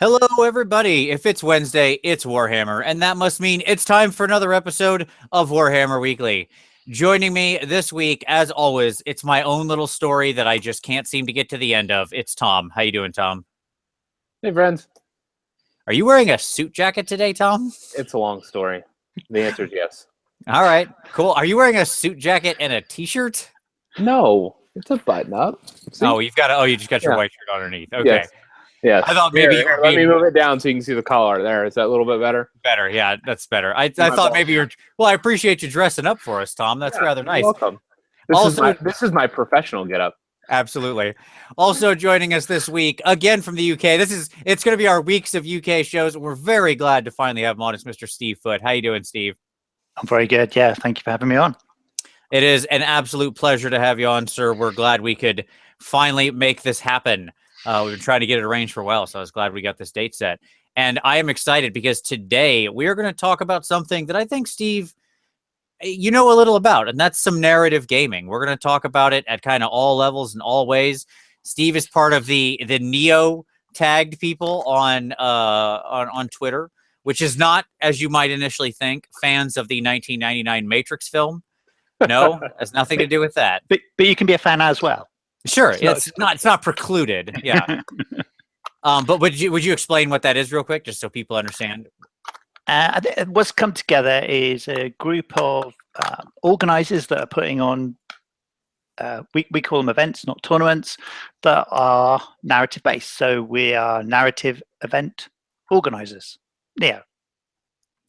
Hello, everybody. If it's Wednesday, it's Warhammer, and that must mean it's time for another episode of Warhammer Weekly. Joining me this week, as always, it's my own little story that I just can't seem to get to the end of. It's Tom. How you doing, Tom? Hey, friends. Are you wearing a suit jacket today, Tom? It's a long story. The answer is yes. All right, cool. Are you wearing a suit jacket and a t-shirt? No, it's a button-up. Oh, you just got your white shirt underneath. Okay. Yes. Yes. I thought maybe you were let me move it down so you can see the collar. There, is that a little bit better? Better, yeah, that's better. I thought maybe you're. Well, I appreciate you dressing up for us, Tom. That's rather nice. You're welcome. This is my professional getup. Absolutely. Also joining us this week, again from the UK. It's going to be our weeks of UK shows. We're very glad to finally have him on. It's Mr. Steve Foote. How you doing, Steve? I'm very good. Yeah, thank you for having me on. It is an absolute pleasure to have you on, sir. We're glad we could finally make this happen. We've been trying to get it arranged for a while, so I was glad we got this date set. And I am excited because today we are going to talk about something that I think, Steve, you know a little about, and that's some narrative gaming. We're going to talk about it at kind of all levels and all ways. Steve is part of the Neo tagged people on Twitter, which is not, as you might initially think, fans of the 1999 Matrix film. No, has nothing to do with that. But you can be a fan as well. Sure, it's not precluded. Yeah. But would you explain what that is real quick, just so people understand? What's come together is a group of organizers that are putting on, we call them events, not tournaments, that are narrative based. So we are narrative event organizers. Yeah.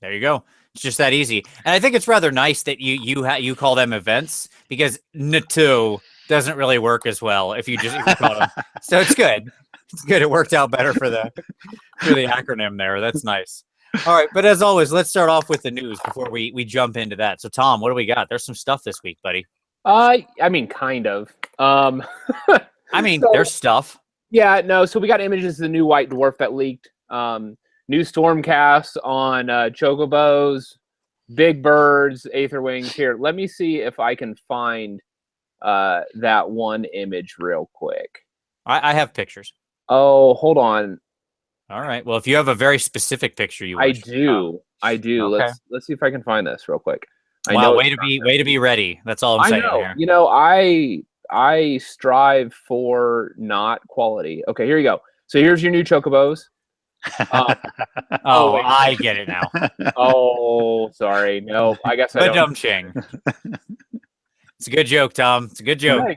There you go. It's just that easy. And I think it's rather nice that you call them events, because NATO doesn't really work as well if you call them. So it's good. It's good. It worked out better for the acronym there. That's nice. All right, but as always, let's start off with the news before we jump into that. So, Tom, what do we got? There's some stuff this week, buddy. I mean, kind of. There's stuff. Yeah, no. So we got images of the new White Dwarf that leaked. New Stormcast on Chocobos, Big Birds, Aether Wings. Here, let me see if I can find that one image real quick. I have pictures. Oh, hold on. All right. Well, if you have a very specific picture, I do. Okay. Let's see if I can find this real quick. Way to be ready. That's all I'm saying here. You know, I strive for not quality. Okay, here you go. So here's your new Chocobos. I get it now. Oh, sorry. No, I guess I don't. Dumb-ching. It's a good joke, Tom. It's a good joke.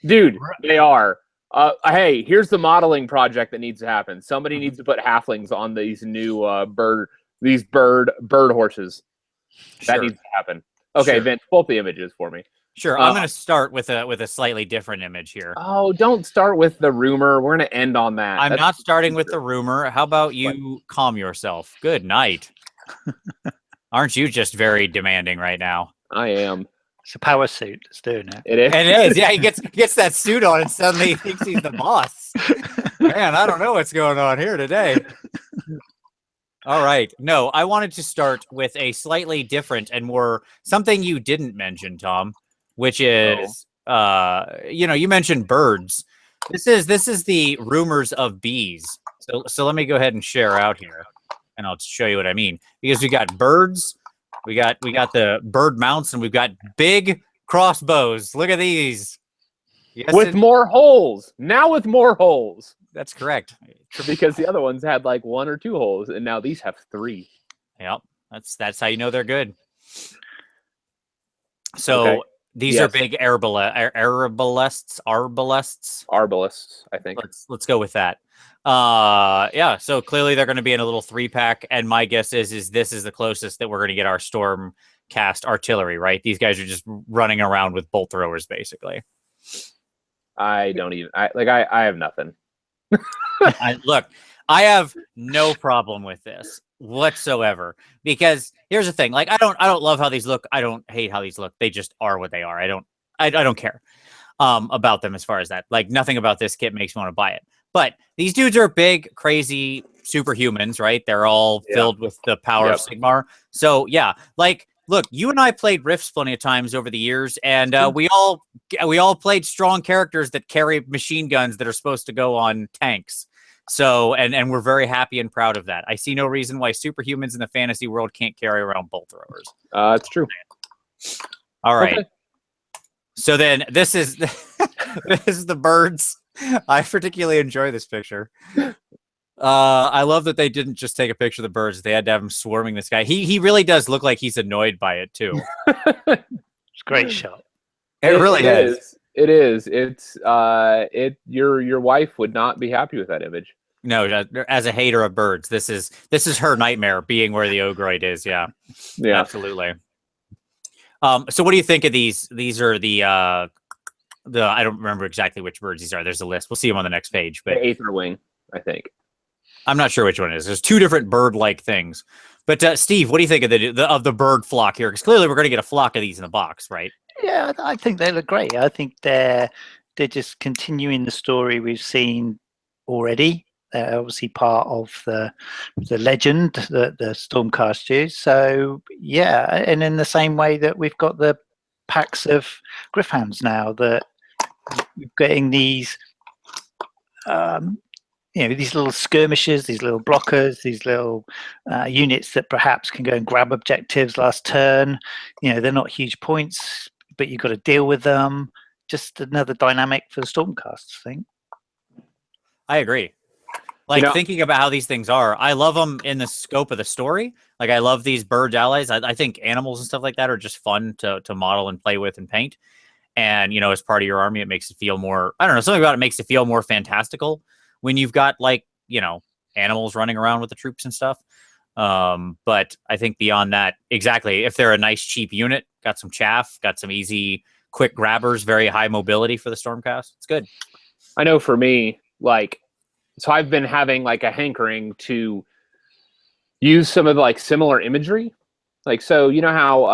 Dude, they are. Hey, here's the modeling project that needs to happen. Somebody needs to put halflings on these new bird horses. That needs to happen. Okay, sure. Vince, pull up the images for me. Sure, I'm going to start with a slightly different image here. Oh, don't start with the rumor. We're going to end on that. I'm not starting with the rumor. How about you calm yourself? Good night. Aren't you just very demanding right now? I am. It's a power suit that's doing it. It is. It is. Yeah, he gets that suit on and suddenly he thinks he's the boss. Man, I don't know what's going on here today. All right. No, I wanted to start with a slightly different and more something you didn't mention, Tom, which is you mentioned birds. This is the rumors of bees. So let me go ahead and share out here, and I'll show you what I mean. Because we got birds. We got the bird mounts, and we've got big crossbows. Look at these. Yes, with more holes. Now with more holes. That's correct. Because the other ones had like 1 or 2 holes, and now these have 3. Yep. That's how you know they're good. So these are big arbalests. Arbalests, I think. Let's go with that. Yeah, so clearly they're going to be in a little 3-pack, and my guess is this is the closest that we're going to get our Stormcast artillery, right? These guys are just running around with bolt throwers, basically. I have nothing. Look, I have no problem with this whatsoever, because here's the thing. Like, I don't love how these look. I don't hate how these look. They just are what they are. I don't care about them as far as that. Like, nothing about this kit makes me want to buy it. But these dudes are big, crazy superhumans, right? They're all filled with the power of Sigmar. So yeah, like, look, you and I played Rifts plenty of times over the years, and we all played strong characters that carry machine guns that are supposed to go on tanks. So, and we're very happy and proud of that. I see no reason why superhumans in the fantasy world can't carry around bolt throwers. That's true. All right. Okay. So then this is this is the birds. I particularly enjoy this picture. I love that they didn't just take a picture of the birds. They had to have him swarming this guy. He really does look like he's annoyed by it too. It's a great shot. It really is. It is. It's your wife would not be happy with that image. No, as a hater of birds, this is her nightmare, being where the ogroid is. Yeah, absolutely. So what do you think of these? These are the I don't remember exactly which birds these are. There's a list. We'll see them on the next page. But The Aether Wing, I think. I'm not sure which one it is. There's two different bird-like things. But Steve, what do you think of the bird flock here? Because clearly we're going to get a flock of these in the box, right? Yeah, I think they look great. I think they're just continuing the story we've seen already. They're obviously part of the legend that the Stormcast use. So yeah, and in the same way that we've got the packs of Griffhounds now, that you're getting these these little skirmishers, these little blockers, these little units that perhaps can go and grab objectives last turn. They're not huge points, but you've got to deal with them. Just another dynamic for the Stormcast, I think. I agree. Thinking about how these things are, I love them in the scope of the story. Like, I love these bird allies. I think animals and stuff like that are just fun to model and play with and paint. And, as part of your army, it makes it feel more, I don't know, something about it makes it feel more fantastical when you've got, animals running around with the troops and stuff. But I think beyond that, exactly, if they're a nice, cheap unit, got some chaff, got some easy, quick grabbers, very high mobility for the Stormcast, it's good. I know for me, so I've been having a hankering to use some of the similar imagery. So you know how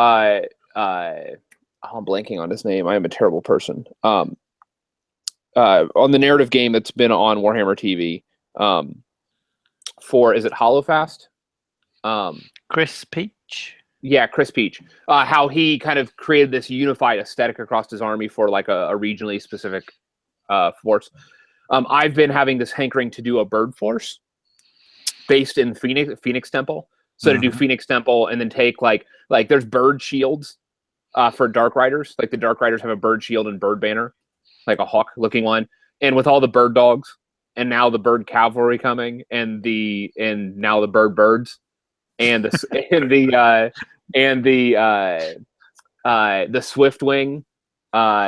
I'm blanking on his name. I am a terrible person. On the narrative game that's been on Warhammer TV, is it Hollowfast? Chris Peach. Yeah, Chris Peach. How he kind of created this unified aesthetic across his army for a regionally specific force. I've been having this hankering to do a bird force based in Phoenix Temple. So to do Phoenix Temple and then take there's bird shields for Dark Riders. The Dark Riders have a bird shield and bird banner, like a hawk looking one. And with all the bird dogs and now the bird cavalry coming and now the bird birds and the the Swift Wing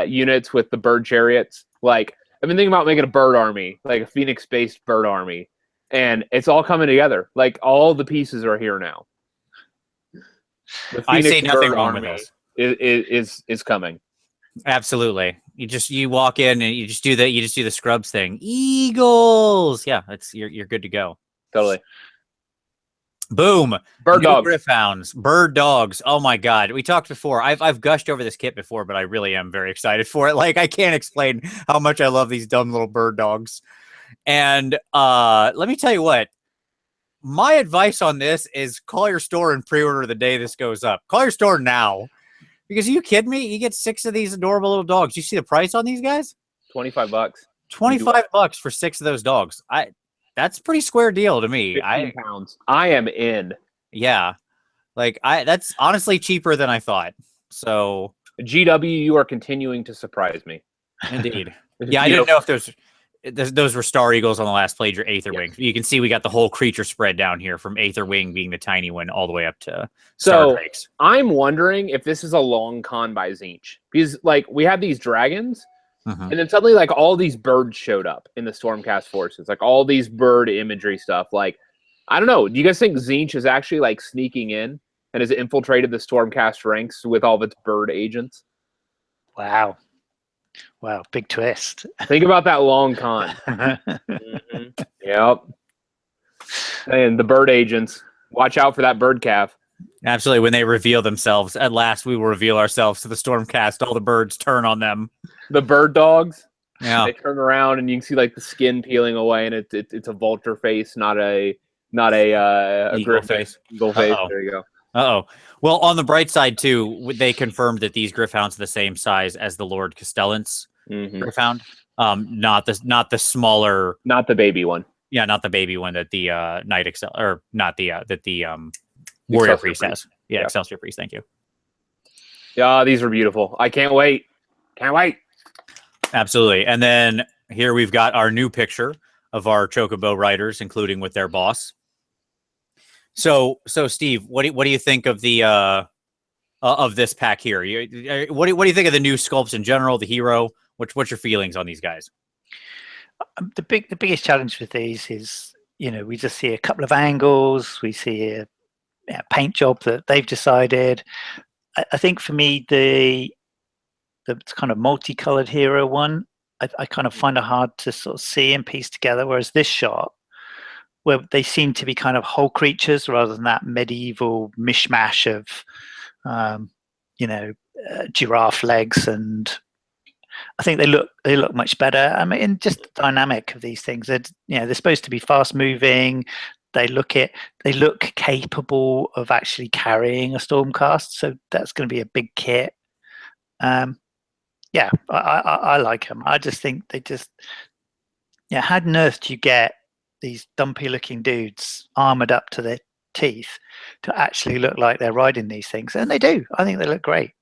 units with the bird chariots. I've been thinking about making a bird army, a Phoenix-based bird army, and it's all coming together. All the pieces are here now. The I Phoenix say nothing bird wrong with army this. is coming. Absolutely. You walk in and you just do the Scrubs thing. Eagles. Yeah, you're good to go. Totally. Boom. Bird dogs. Griffhounds. Bird dogs. Oh my God. We talked before. I've gushed over this kit before, but I really am very excited for it. I can't explain how much I love these dumb little bird dogs. And let me tell you what. My advice on this is call your store and pre-order the day this goes up. Call your store now. Because are you kidding me? You get 6 of these adorable little dogs. You see the price on these guys? $25. $25 for 6 of those dogs. That's a pretty square deal to me. 15 pounds. I am in. Yeah. That's honestly cheaper than I thought. So GW, you are continuing to surprise me. Indeed. Yeah, I didn't know if those were Star Eagles on the last page or Aether Wing. You can see we got the whole creature spread down here from Aether Wing being the tiny one all the way up to Star Drakes. I'm wondering if this is a long con by Tzeentch. Because we had these dragons. And then suddenly, all these birds showed up in the Stormcast forces. All these bird imagery stuff. I don't know. Do you guys think Tzeentch is actually, sneaking in and has infiltrated the Stormcast ranks with all of its bird agents? Wow. Big twist. Think about that long con. Yep. And the bird agents. Watch out for that bird calf. Absolutely. When they reveal themselves, at last we will reveal ourselves to the Stormcast. All the birds turn on them. The bird dogs. Yeah. They turn around and you can see the skin peeling away, and it's a vulture face, not a Eagle face. Eagle face. Uh-oh. There you go. Well, on the bright side too, they confirmed that these Griffhounds are the same size as the Lord Castellan's Griffhound. Not the smaller, not the baby one. Yeah, not the baby one that the Knight Excel, or not the that the Warrior Priest has. Yeah, Excelsior Priest. Thank you. Yeah, these are beautiful. I can't wait. Can't wait. Absolutely. And then here we've got our new picture of our Chocobo riders, including with their boss. So Steve, what do you think of the of this pack here? What do you think of the new sculpts in general, the hero? What's your feelings on these guys? The biggest challenge with these is, we just see a couple of angles, we see a paint job that they've decided. I think for me, the kind of multicolored hero one, I kind of find it hard to sort of see and piece together. Whereas this shot, where they seem to be kind of whole creatures rather than that medieval mishmash of, giraffe legs, and I think they look much better. I mean, just the dynamic of these things. They're supposed to be fast moving. They look capable of actually carrying a Stormcast, so that's going to be a big kit. Yeah, I like them. I just think they just, how on earth do you get these dumpy-looking dudes armored up to their teeth to actually look like they're riding these things? And they do. I think they look great.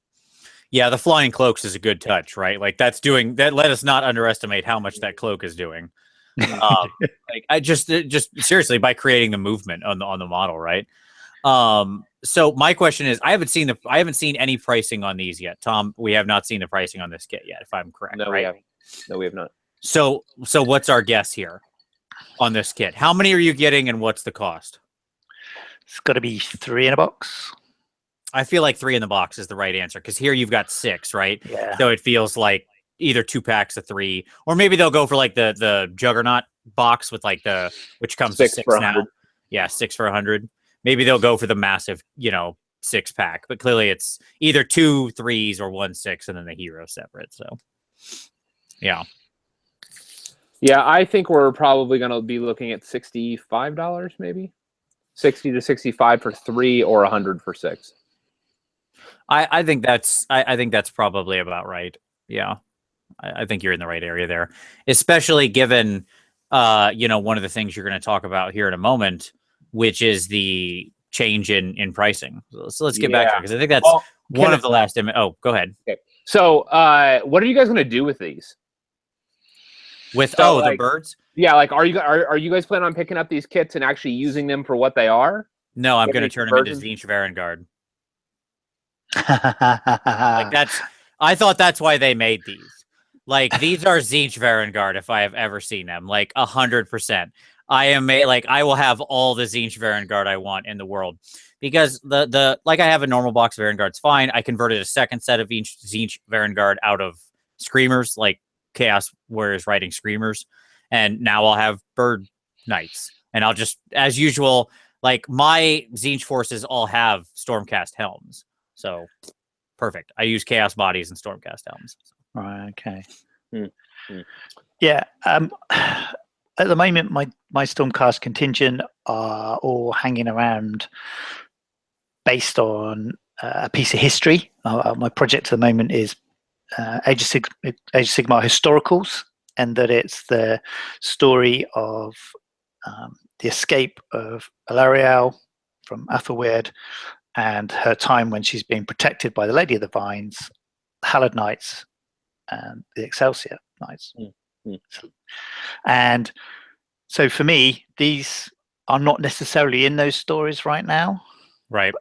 Yeah, the flying cloaks is a good touch, right? Like that. Let us not underestimate how much that cloak is doing. Like I just seriously, by creating the movement on the model, right? So my question is, I haven't seen any pricing on these yet. Tom, we have not seen the pricing on this kit yet, if I'm correct. No, right? we haven't. No, we have not. So what's our guess here on this kit? How many are you getting, and what's the cost? It's got to be 3 in a box. I feel like 3 in the box is the right answer, because here you've got 6, right? Yeah. So it feels like either 2 packs of 3, or maybe they'll go for like the Juggernaut box with like which comes 6 to 6 for now. 100. Yeah, 6 for 100. Maybe they'll go for the massive, 6 pack, but clearly it's either 2 3s or 1 6, and then the hero separate. So, yeah. Yeah, I think we're probably going to be looking at $65, maybe 60 to 65 for 3, or 100 for 6. I think that's probably about right. Yeah, I think you're in the right area there, especially given one of the things you're going to talk about here in a moment, which is the change in pricing. So let's get back to it, because I think that's one of the last. Oh, go ahead. Okay. So, what are you guys going to do with these? With the birds? Yeah, like are you guys planning on picking up these kits and actually using them for what they are? No, I'm going to turn them into Tzeentch Varangard. I thought that's why they made these. Like, these are Tzeentch Varangard if I have ever seen them. Like 100%. I will have all the Tzeentch Varangard I want in the world, because I have a normal box of Varangard. It's fine. I converted a second set of Tzeentch Varangard out of Screamers, like Chaos Warriors riding Screamers, and now I'll have Bird Knights, and I'll just, as usual, like my Tzeentch forces all have Stormcast helms, so perfect. I use Chaos bodies and Stormcast helms. Right. Okay. Yeah. At the moment, my Stormcast contingent are all hanging around based on a piece of history. My project at the moment is Age of Sigmar Historicals, and that it's the story of the escape of Alarielle from Athelweird and her time when she's being protected by the Lady of the Vines, Hallowed Knights, and the Excelsior Knights. And so for me, these are not necessarily in those stories right now. Right.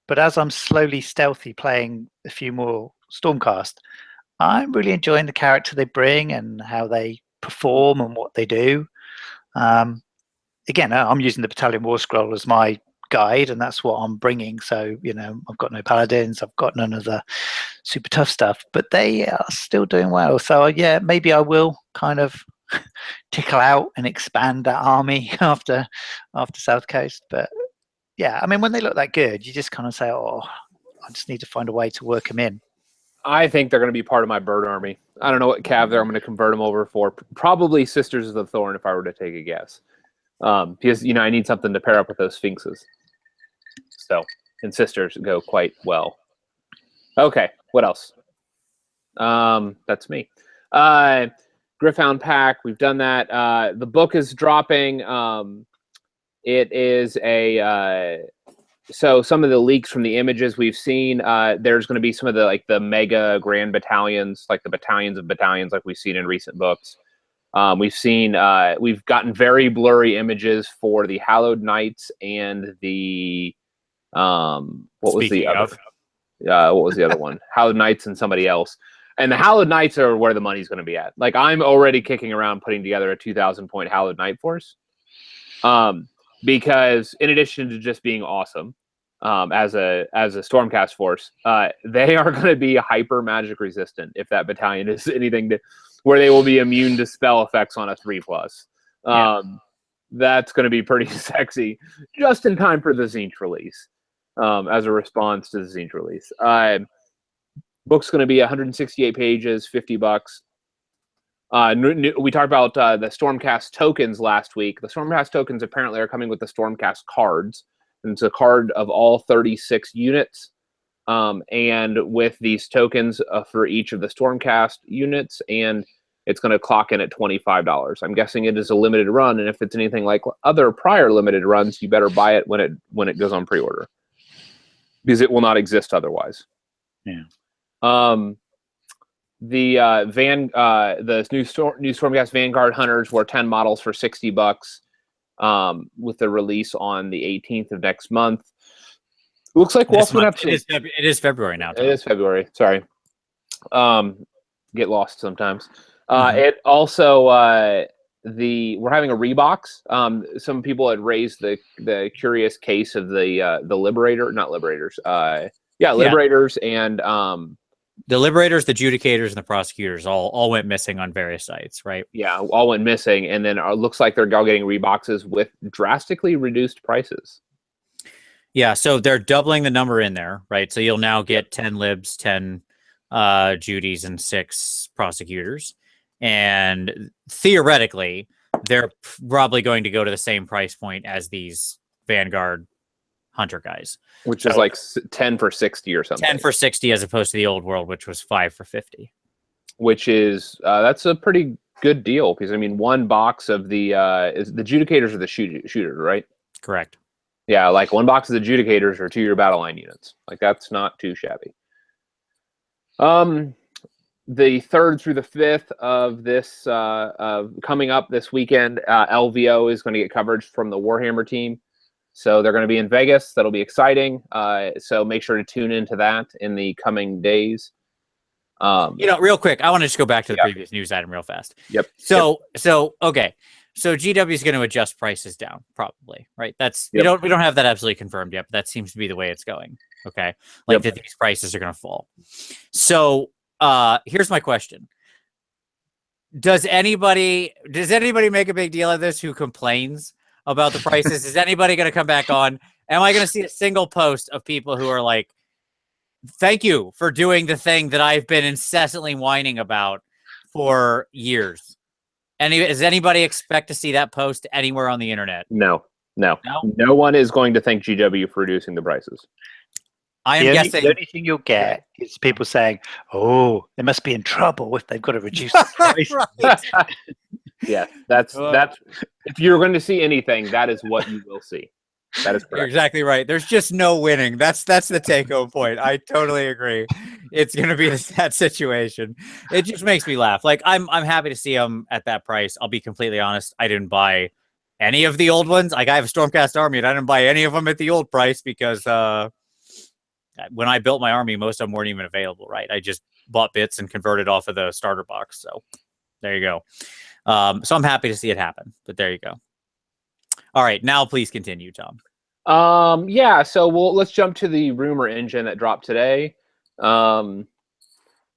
But as I'm slowly stealthy playing a few more Stormcast, I'm really enjoying the character they bring and how they perform and what they do. Again, I'm using the Battalion War Scroll as my guide, and that's what I'm bringing. So, I've got no paladins, I've got none of the super tough stuff, but they are still doing well. So, yeah, maybe I will kind of tickle out and expand that army after South Coast. But yeah, I mean, when they look that good, you just kind of say, oh, I just need to find a way to work them in. I think they're going to be part of my bird army. I don't know what cav there I'm going to convert them over for. Probably Sisters of the Thorn, if I were to take a guess. Because, I need something to pair up with those Sphinxes. So, and Sisters go quite well. Okay, what else? That's me. Gryph-hound pack. We've done that. The book is dropping. It is so some of the leaks from the images we've seen, there's going to be some of the mega grand battalions, like the battalions of battalions, like we've seen in recent books. We've gotten very blurry images for the Hallowed Knights and the what was the other one? Hallowed Knights and somebody else. And the Hallowed Knights are where the money's going to be at. Like, I'm already kicking around putting together a 2,000 point Hallowed Knight force. Because in addition to just being awesome as a Stormcast force, they are going to be hyper magic resistant if that battalion is anything where they will be immune to spell effects on a 3+. That's going to be pretty sexy, just in time for the Zinch release, as a response to the Zinch release. Book's going to be 168 pages, $50. We talked about the Stormcast tokens last week. The Stormcast tokens apparently are coming with the Stormcast cards. And it's a card of all 36 units. And with these tokens for each of the Stormcast units, and it's going to clock in at $25. I'm guessing it is a limited run, and if it's anything like other prior limited runs, you better buy it when it goes on pre-order, because it will not exist otherwise. Yeah. The new Stormcast Vanguard Hunters were 10 models for $60, with the release on the 18th of next month. It looks like it is February now, Tom. It is February. Sorry. Get lost sometimes. It also we're having a rebox. Some people had raised the curious case of the Liberators and the Liberators, the Judicators, and the Prosecutors all went missing on various sites, right? Yeah, all went missing, and then it looks like they're all getting reboxes with drastically reduced prices. Yeah, so they're doubling the number in there, right? So you'll now get 10 Libs, 10 Judys, and 6 Prosecutors. And theoretically, they're probably going to go to the same price point as these Vanguard Hunter guys, which is like 10 for 60 or something. 10 for 60 as opposed to the old world, which was 5 for 50. Which is that's a pretty good deal, because I mean, one box of the Judicators are the shooter, right? Correct. Yeah, like one box of the Judicators are 2 your battle line units. Like, that's not too shabby. The 3rd through the 5th of this coming up this weekend, LVO is going to get coverage from the Warhammer team. So they're going to be in Vegas. That'll be exciting. So make sure to tune into that in the coming days. Real quick, I want to just go back to the previous news item real fast. Yep. Okay. So GW is going to adjust prices down, probably, right? That's we don't have that absolutely confirmed yet, but that seems to be the way it's going. Okay, that these prices are going to fall. So here's my question: Does anybody make a big deal of this who complains about the prices? Is anybody going to come back on? Am I going to see a single post of people who are like, "Thank you for doing the thing that I've been incessantly whining about for years"? Does anybody expect to see that post anywhere on the internet? No one is going to thank GW for reducing the prices. I am guessing the only thing you'll get is people saying, "Oh, they must be in trouble if they've got to reduce the price." Yeah, that's if you're going to see anything, that is what you will see. That is correct. You're exactly right. There's just no winning. That's the take-home point. I totally agree. It's going to be that situation. It just makes me laugh. Like, I'm happy to see them at that price. I'll be completely honest. I didn't buy any of the old ones. Like, I have a Stormcast army, and I didn't buy any of them at the old price because when I built my army, most of them weren't even available, right? I just bought bits and converted off of the starter box. So there you go. So I'm happy to see it happen. But there you go. All right, now please continue, Tom. So let's jump to the rumor engine that dropped today.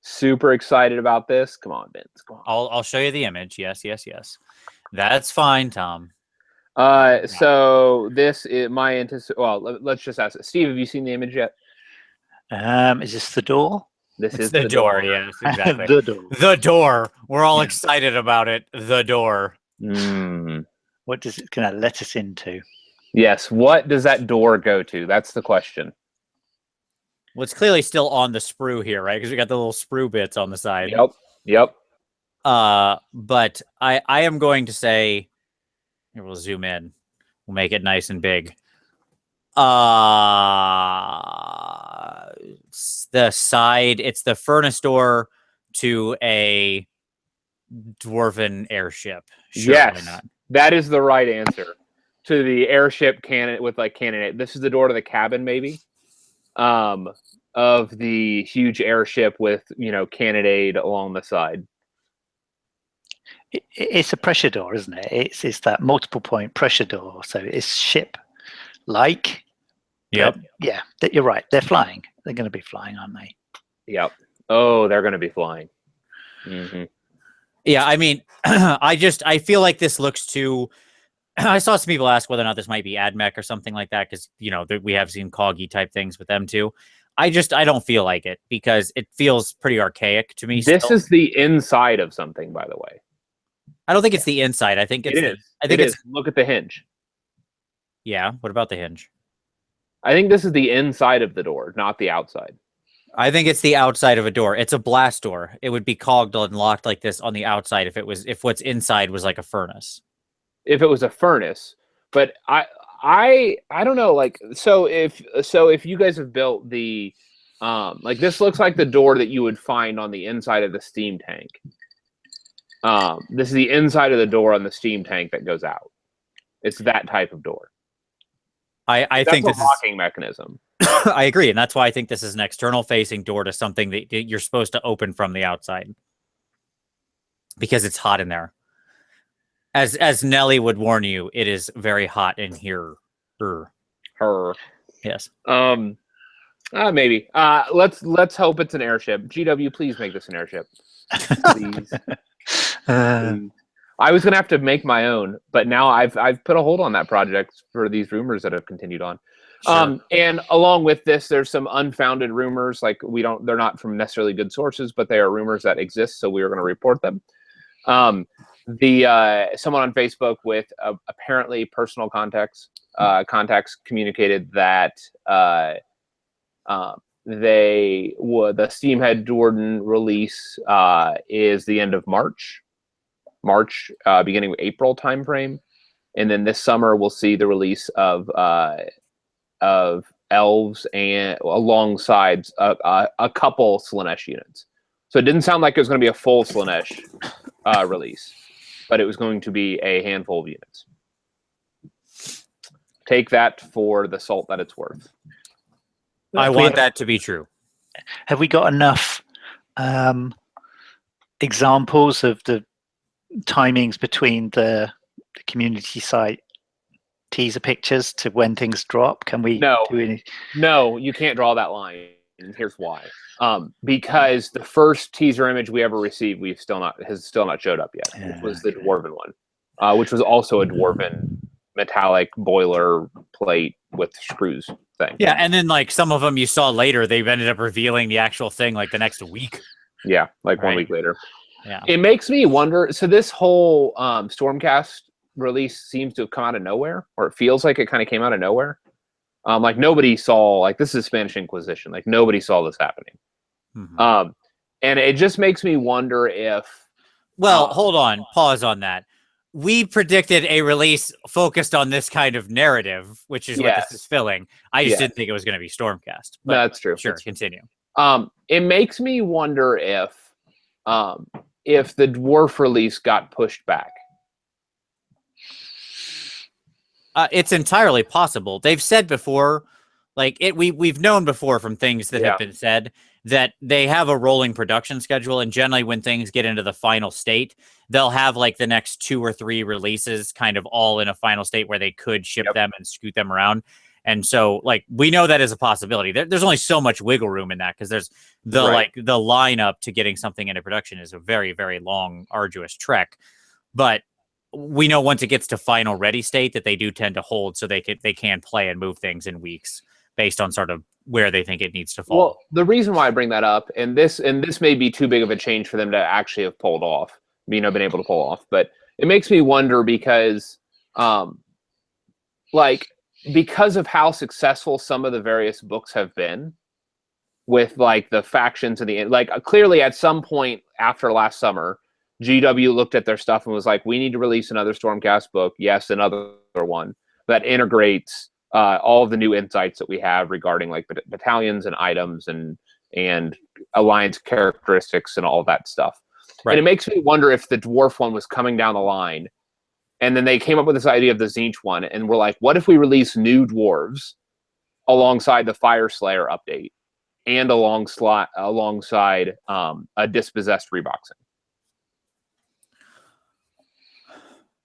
Super excited about this. Come on, Vince. Come on. I'll show you the image. Yes. That's fine, Tom. So this is my well, let's just ask it. Steve, have you seen the image yet? Is this the door? This is the door. Yes, exactly. The door. The door. We're all excited about it. The door. What does it kind of let us into? Yes. What does that door go to? That's the question. Well, it's clearly still on the sprue here, right? Because we got the little sprue bits on the side. Yep. But I am going to say, here, we'll zoom in. We'll make it nice and big. It's the furnace door to a dwarven airship. Sure, yes, why not? that is the right answer to the airship cannon with like cannonade. This is the door to the cabin, maybe, of the huge airship with cannonade along the side. It's a pressure door, isn't it? It's that multiple point pressure door. So it's ship like. Yep. Yeah, you're right. They're flying. They're going to be flying, aren't they? Yep. Oh, they're going to be flying. Mm-hmm. Yeah, I mean, I feel like this looks too. I saw some people ask whether or not this might be AdMech or something like that because we have seen Coggy type things with them too. I don't feel like it because it feels pretty archaic to me. This is the inside of something, by the way. I don't think it's the inside. I think it's. It is. I think it's. Look at the hinge. Yeah. What about the hinge? I think this is the inside of the door, not the outside. I think it's the outside of a door. It's a blast door. It would be cogged and locked like this on the outside if what's inside was like a furnace. If it was a furnace, but I don't know. Like, so if you guys have built the like this looks like the door that you would find on the inside of the steam tank. This is the inside of the door on the steam tank that goes out. It's that type of door. I think this is a locking mechanism. I agree, and that's why I think this is an external facing door to something that you're supposed to open from the outside because it's hot in there. As Nelly would warn you, it is very hot in here. Her. Yes. Maybe. Let's hope it's an airship. GW, please make this an airship. Please. I was gonna have to make my own, but now I've put a hold on that project for these rumors that have continued on. Sure. And along with this, there's some unfounded rumors. Like they're not from necessarily good sources, but they are rumors that exist. So we are going to report them. Someone on Facebook with apparently personal contacts communicated that the Steamhead Jordan release is the end of March, beginning of April timeframe, and then this summer we'll see the release of elves and alongside a couple Slaanesh units. So it didn't sound like it was going to be a full Slaanesh release, but it was going to be a handful of units. Take that for the salt that it's worth. I want that to be true. Have we got enough examples of the timings between the community site teaser pictures to when things drop? Can we do any? No, you can't draw that line. And here's why. Because the first teaser image we ever received has still not showed up yet. It was the dwarven one, which was also a dwarven metallic boiler plate with screws thing. Yeah, and then like some of them you saw later, they've ended up revealing the actual thing like the next week. Yeah, like 1 week later. Yeah. It makes me wonder. So this whole Stormcast release seems to have come out of nowhere, or it feels like it kind of came out of nowhere. Like nobody saw, like this is Spanish Inquisition. Like nobody saw this happening. Mm-hmm. And it just makes me wonder if. Well, hold on, pause on that. We predicted a release focused on this kind of narrative, which is what this is filling. I just didn't think it was going to be Stormcast. But that's true. Sure, continue. It makes me wonder if the dwarf release got pushed back. It's entirely possible. They've said before, like we've known before from things that have been said that they have a rolling production schedule, and generally when things get into the final state, they'll have like the next 2 or 3 releases kind of all in a final state where they could ship them and scoot them around. And so like we know that is a possibility. There's only so much wiggle room in that because there's the the lineup to getting something into production is a very, very long, arduous trek. But we know once it gets to final ready state that they do tend to hold, so they can play and move things in weeks based on sort of where they think it needs to fall. Well, the reason why I bring that up, and this may be too big of a change for them to actually have pulled off, been able to pull off, but it makes me wonder because, because of how successful some of the various books have been with like the factions and clearly at some point after last summer, GW looked at their stuff and was like, we need to release another Stormcast book. Yes, another one that integrates all of the new insights that we have regarding like battalions and items and alliance characteristics and all that stuff. Right. And it makes me wonder if the dwarf one was coming down the line, and then they came up with this idea of the Tzeentch one, and we're like, what if we release new dwarves alongside the Fire Slayer update and alongside a Dispossessed reboxing?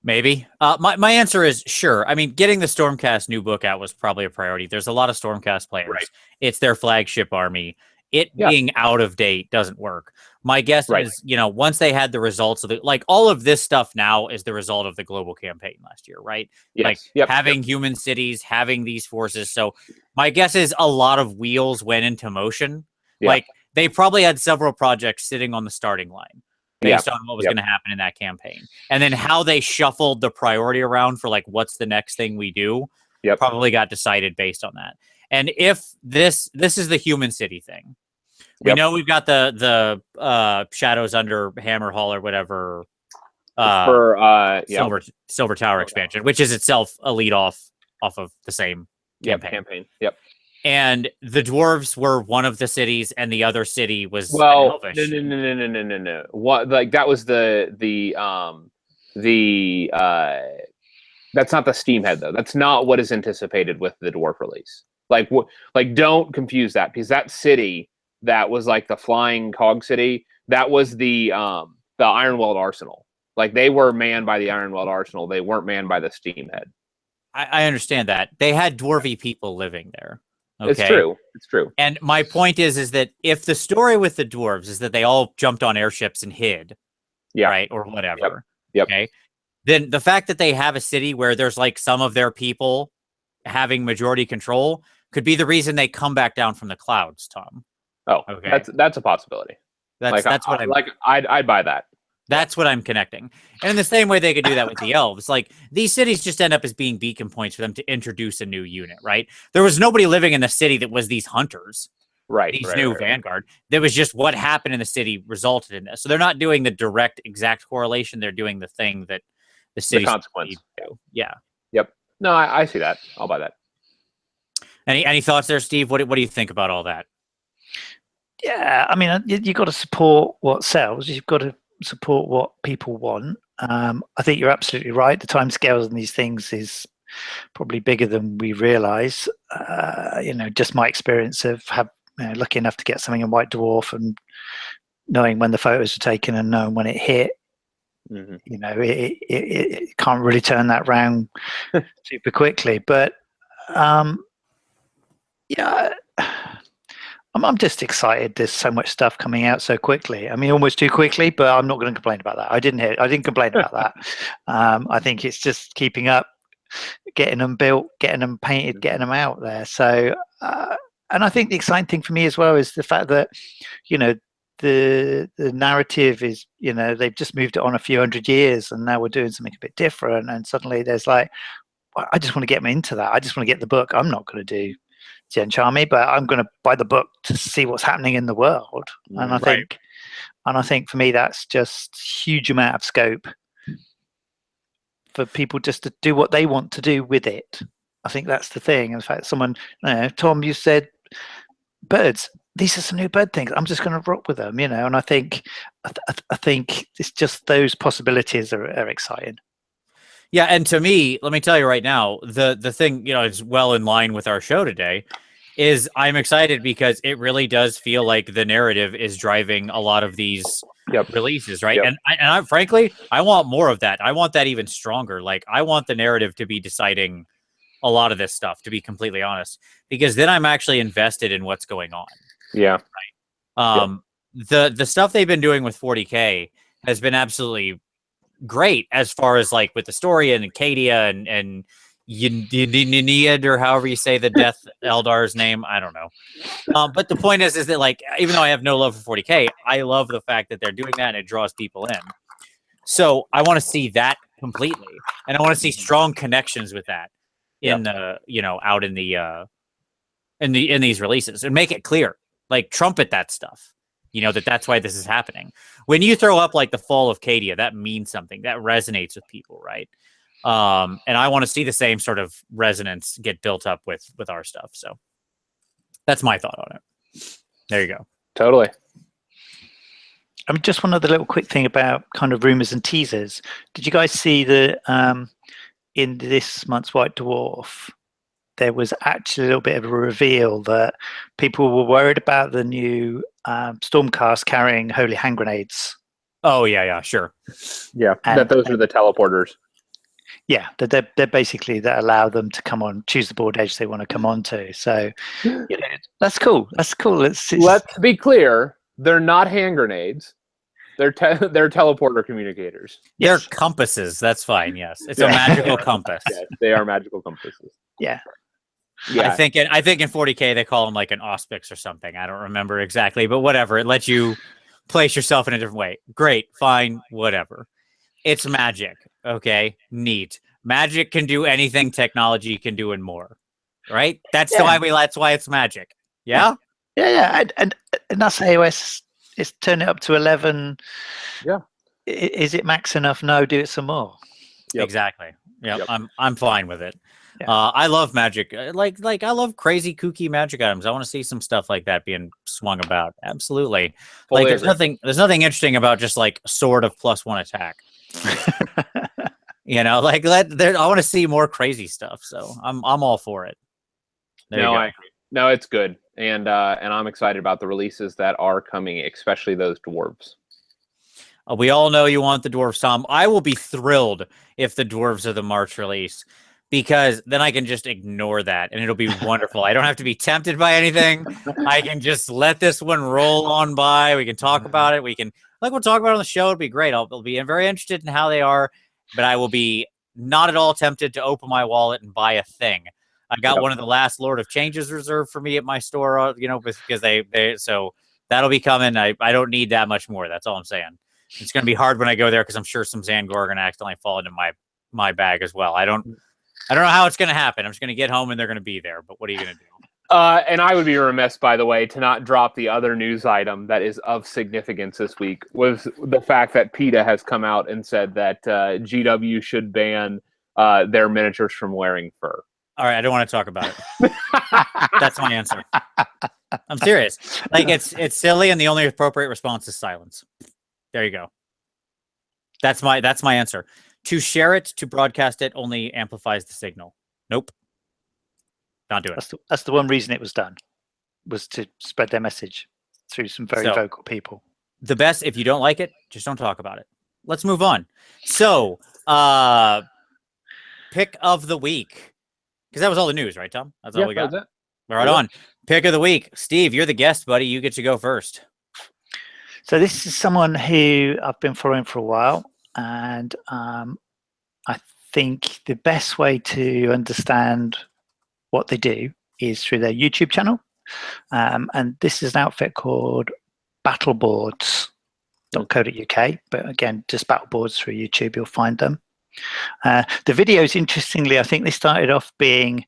Maybe. My answer is sure. I mean, getting the Stormcast new book out was probably a priority. There's a lot of Stormcast players. Right. It's their flagship army. It being out of date doesn't work. My guess is, once they had the results of all of this stuff now is the result of the global campaign last year, right? Yes. Having human cities, having these forces. So my guess is a lot of wheels went into motion. Yeah. Like they probably had several projects sitting on the starting line based on what was going to happen in that campaign. And then how they shuffled the priority around for what's the next thing we do probably got decided based on that. And if this is the human city thing, we know we've got the Shadows Under Hammer Hall or whatever Silver Tower expansion, which is itself a lead off of the same campaign. Yep. And the dwarves were one of the cities, and the other city was elvish. No. What that was the that's not the Steamhead though. That's not what is anticipated with the dwarf release. Don't confuse that, because that city that was the flying cog city, that was the Ironweld Arsenal. They were manned by the Ironweld Arsenal. They weren't manned by the Steamhead. I understand that. They had dwarvy people living there. Okay? It's true. And my point is that if the story with the dwarves is that they all jumped on airships and hid, right, or whatever, okay, then the fact that they have a city where there's some of their people having majority control could be the reason they come back down from the clouds, Tom. Oh, okay. That's a possibility. That's what I'd buy that. That's what I'm connecting. And in the same way they could do that with the elves, these cities just end up as being beacon points for them to introduce a new unit, right? There was nobody living in the city that was these hunters, right? These new Vanguard. There was just what happened in the city resulted in this. So they're not doing the direct exact correlation. They're doing the thing that the city consequence. Yeah. Yep. No, I see that. I'll buy that. Any thoughts there, Steve? What do you think about all that? Yeah, I mean, you've got to support what sells. You've got to support what people want. I think you're absolutely right. The timescales on these things is probably bigger than we realize. Just my experience of lucky enough to get something in White Dwarf and knowing when the photos were taken and knowing when it hit. Mm-hmm. It can't really turn that round super quickly. But I'm just excited. There's so much stuff coming out so quickly. I mean, almost too quickly, but I'm not going to complain about that. I didn't complain about that. I think it's just keeping up, getting them built, getting them painted, getting them out there. So, and I think the exciting thing for me as well is the fact that, the narrative is, they've just moved it on a few hundred years, and now we're doing something a bit different. And suddenly there's I just want to get me into that. I just want to get the book. I'm not going to do Tzeentch Army, but I'm going to buy the book to see what's happening in the world. And I think for me, that's just huge amount of scope for people just to do what they want to do with it. I think that's the thing. In fact, Tom, you said birds. These are some new bird things. I'm just going to rock with them, And I think it's just those possibilities are exciting. Yeah, and to me, let me tell you right now, the thing, is well in line with our show today, is I'm excited because it really does feel like the narrative is driving a lot of these releases, right? Yep. And I frankly, I want more of that. I want that even stronger. I want the narrative to be deciding a lot of this stuff, to be completely honest, because then I'm actually invested in what's going on. Yeah. Right. The stuff they've been doing with 40K has been absolutely great as far as with the story and Acadia and Yniad, or however you say the Death Eldar's name. I don't know. But the point is that even though I have no love for 40K, I love the fact that they're doing that and it draws people in. So I want to see that completely, and I want to see strong connections with that in out in the in these releases, and make it clear, trumpet that stuff. You know, that's why this is happening. When you throw up like the fall of Cadia, that means something. That resonates with people, right? And I want to see the same sort of resonance get built up with our stuff. So that's my thought on it. There you go. Totally. I mean, just one other little quick thing about kind of rumors and teasers. Did you guys see that in this month's White Dwarf, there was actually a little bit of a reveal that people were worried about the new Stormcast carrying holy hand grenades. Oh, yeah, sure. Yeah, that those are the teleporters. Yeah, they're basically that allow them to come on, choose the board edge they want to come onto. So, you know, that's cool. That's cool. Let's be clear. They're not hand grenades. They're teleporter communicators. Yes. They're compasses. That's fine. Yes, it's a magical compass. Yes, they are magical compasses. Yeah. I think in 40K they call them like an auspix or something. I don't remember exactly, but whatever. It lets you place yourself in a different way. Great, fine, whatever. It's magic. Okay, neat. Magic can do anything technology can do and more. Right? That's why it's magic. Yeah. Yeah. And that's AOS. It's turning it up to 11. Yeah. Is it max enough? No, do it some more. Yep. Exactly. Yep. I'm fine with it. Yeah. I love magic. Like I love crazy kooky magic items. I want to see some stuff like that being swung about. Absolutely. Like there's nothing interesting about just like sword of +1 attack. You know, like I want to see more crazy stuff. So I'm all for it. I agree. No, it's good. And I'm excited about the releases that are coming, especially those dwarves. We all know you want the dwarves, Tom. I will be thrilled if the dwarves are the March release, because then I can just ignore that and it'll be wonderful. I don't have to be tempted by anything. I can just let this one roll on by. We can talk about it. We'll talk about it on the show. It'll be great. I'll be very interested in how they are, but I will be not at all tempted to open my wallet and buy a thing. I got one of the last Lord of Changes reserved for me at my store, you know, because so that'll be coming. I don't need that much more. That's all I'm saying. It's going to be hard when I go there because I'm sure some Zangor are going to accidentally fall into my bag as well. I don't know how it's going to happen. I'm just going to get home and they're going to be there. But what are you going to do? And I would be remiss, by the way, to not drop the other news item that is of significance this week, was the fact that PETA has come out and said that GW should ban their miniatures from wearing fur. All right, I don't want to talk about it. That's my answer. I'm serious. Like it's silly, and the only appropriate response is silence. There you go. That's my answer. To share it, to broadcast it, only amplifies the signal. Nope. Not do it. That's the one reason it was done, was to spread their message through some very vocal people. The best, if you don't like it, just don't talk about it. Let's move on. So, pick of the week. Because that was all the news, right, Tom? That's all we got. Right on. Pick of the week. Steve, you're the guest, buddy. You get to go first. So this is someone who I've been following for a while. And I think the best way to understand what they do is through their YouTube channel. And this is an outfit called battleboards.co.uk. But again, just battleboards through YouTube, you'll find them. The videos, interestingly, I think they started off being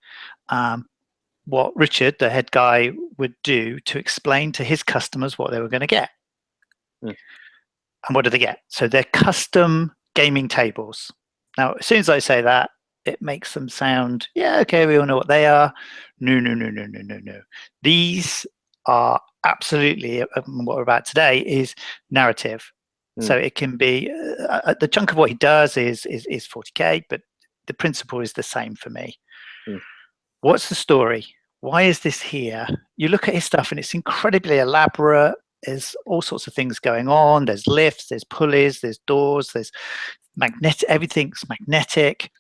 what Richard, the head guy, would do to explain to his customers what they were going to get. And what do they get? So they're custom gaming tables. Now, as soon as I say that, it makes them sound, yeah, okay, we all know what they are. No. These are absolutely, what we're about today is narrative. So it can be, the chunk of what he does is 40K, but the principle is the same for me. What's the story? Why is this here? You look at his stuff and it's incredibly elaborate. There's all sorts of things going on. There's lifts, there's pulleys, there's doors, there's magnetic, everything's magnetic.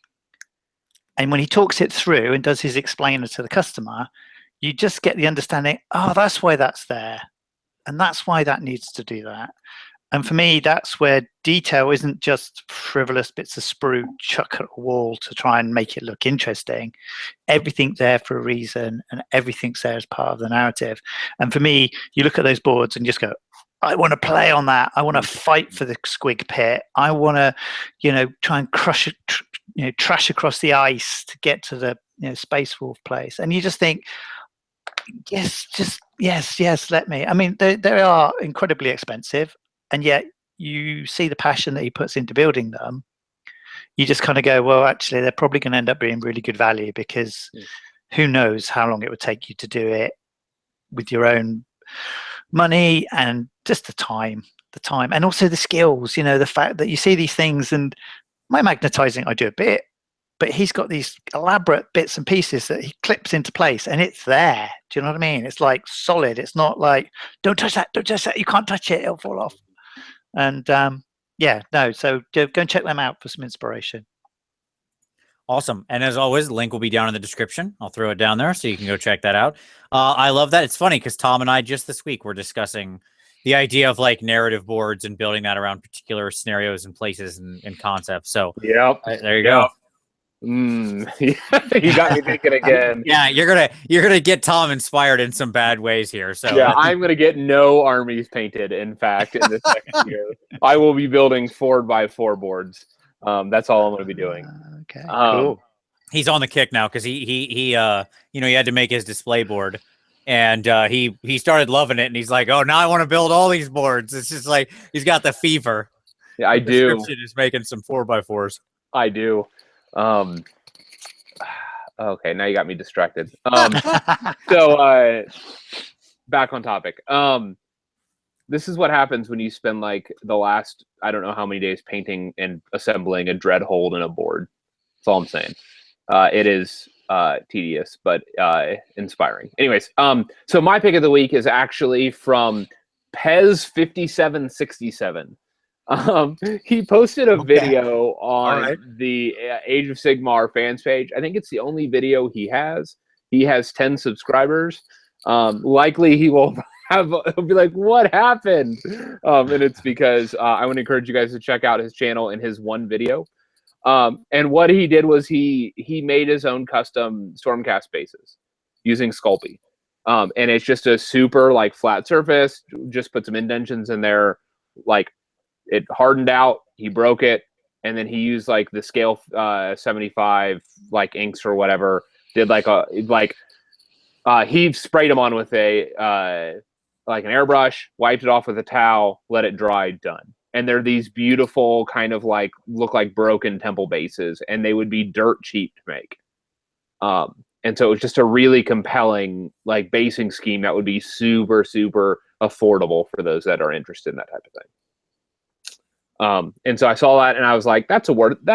And when he talks it through and does his explainer to the customer, you just get the understanding, oh, that's why that's there. And that's why that needs to do that. And for me, that's where detail isn't just frivolous bits of sprue chuck at a wall to try and make it look interesting. Everything's there for a reason, and everything's there as part of the narrative. And for me, you look at those boards and just go, I want to play on that. I want to fight for the squig pit. I want to, try and crush it, trash across the ice to get to the, Space Wolf place. And you just think, Yes. Let me. I mean, they are incredibly expensive, and yet you see the passion that he puts into building them. You just kind of go, well, actually, they're probably going to end up being really good value, because who knows how long it would take you to do it with your own money, and just the time, and also the skills. The fact that you see these things, and my magnetizing, I do a bit, but he's got these elaborate bits and pieces that he clips into place, and it's there. Do you know what I mean? It's like solid. It's not like, don't touch that, you can't touch it, it'll fall off. And so go and check them out for some inspiration. Awesome. And as always, the link will be down in the description. I'll throw it down there so you can go check that out. I love that. It's funny because Tom and I just this week were discussing the idea of like narrative boards and building that around particular scenarios and places and concepts. So there you go. You got me thinking again. Yeah, you're gonna get Tom inspired in some bad ways here. So yeah, I'm gonna get no armies painted. In fact, in this next year, I will be building 4x4 boards. That's all I'm gonna be doing. Okay, cool. He's on the kick now because he had to make his display board, and he started loving it, and he's like, oh, now I want to build all these boards. It's just like he's got the fever. Yeah, I do. Is making some 4x4s. I do. Okay, now you got me distracted. So back on topic. This is what happens when you spend like the last, I don't know how many days painting and assembling a dreadhold in a board. That's all I'm saying. It is tedious, but inspiring. Anyways, so my pick of the week is actually from Pez5767. He posted a video on the Age of Sigmar fans page. I think it's the only video he has. He has 10 subscribers. Likely he will he'll be like, what happened? And it's because I want to encourage you guys to check out his channel and his one video. And what he did was he made his own custom Stormcast bases using Sculpey. And it's just a super like flat surface, just put some indentions in there, like it hardened out, he broke it, and then he used like the scale 75 like inks or whatever, did like he sprayed them on with a like an airbrush, wiped it off with a towel, let it dry, done. And they're these beautiful kind of like look like broken temple bases, and they would be dirt cheap to make. And so it was just a really compelling like basing scheme that would be super, super affordable for those that are interested in that type of thing. And so I saw that and I was like, that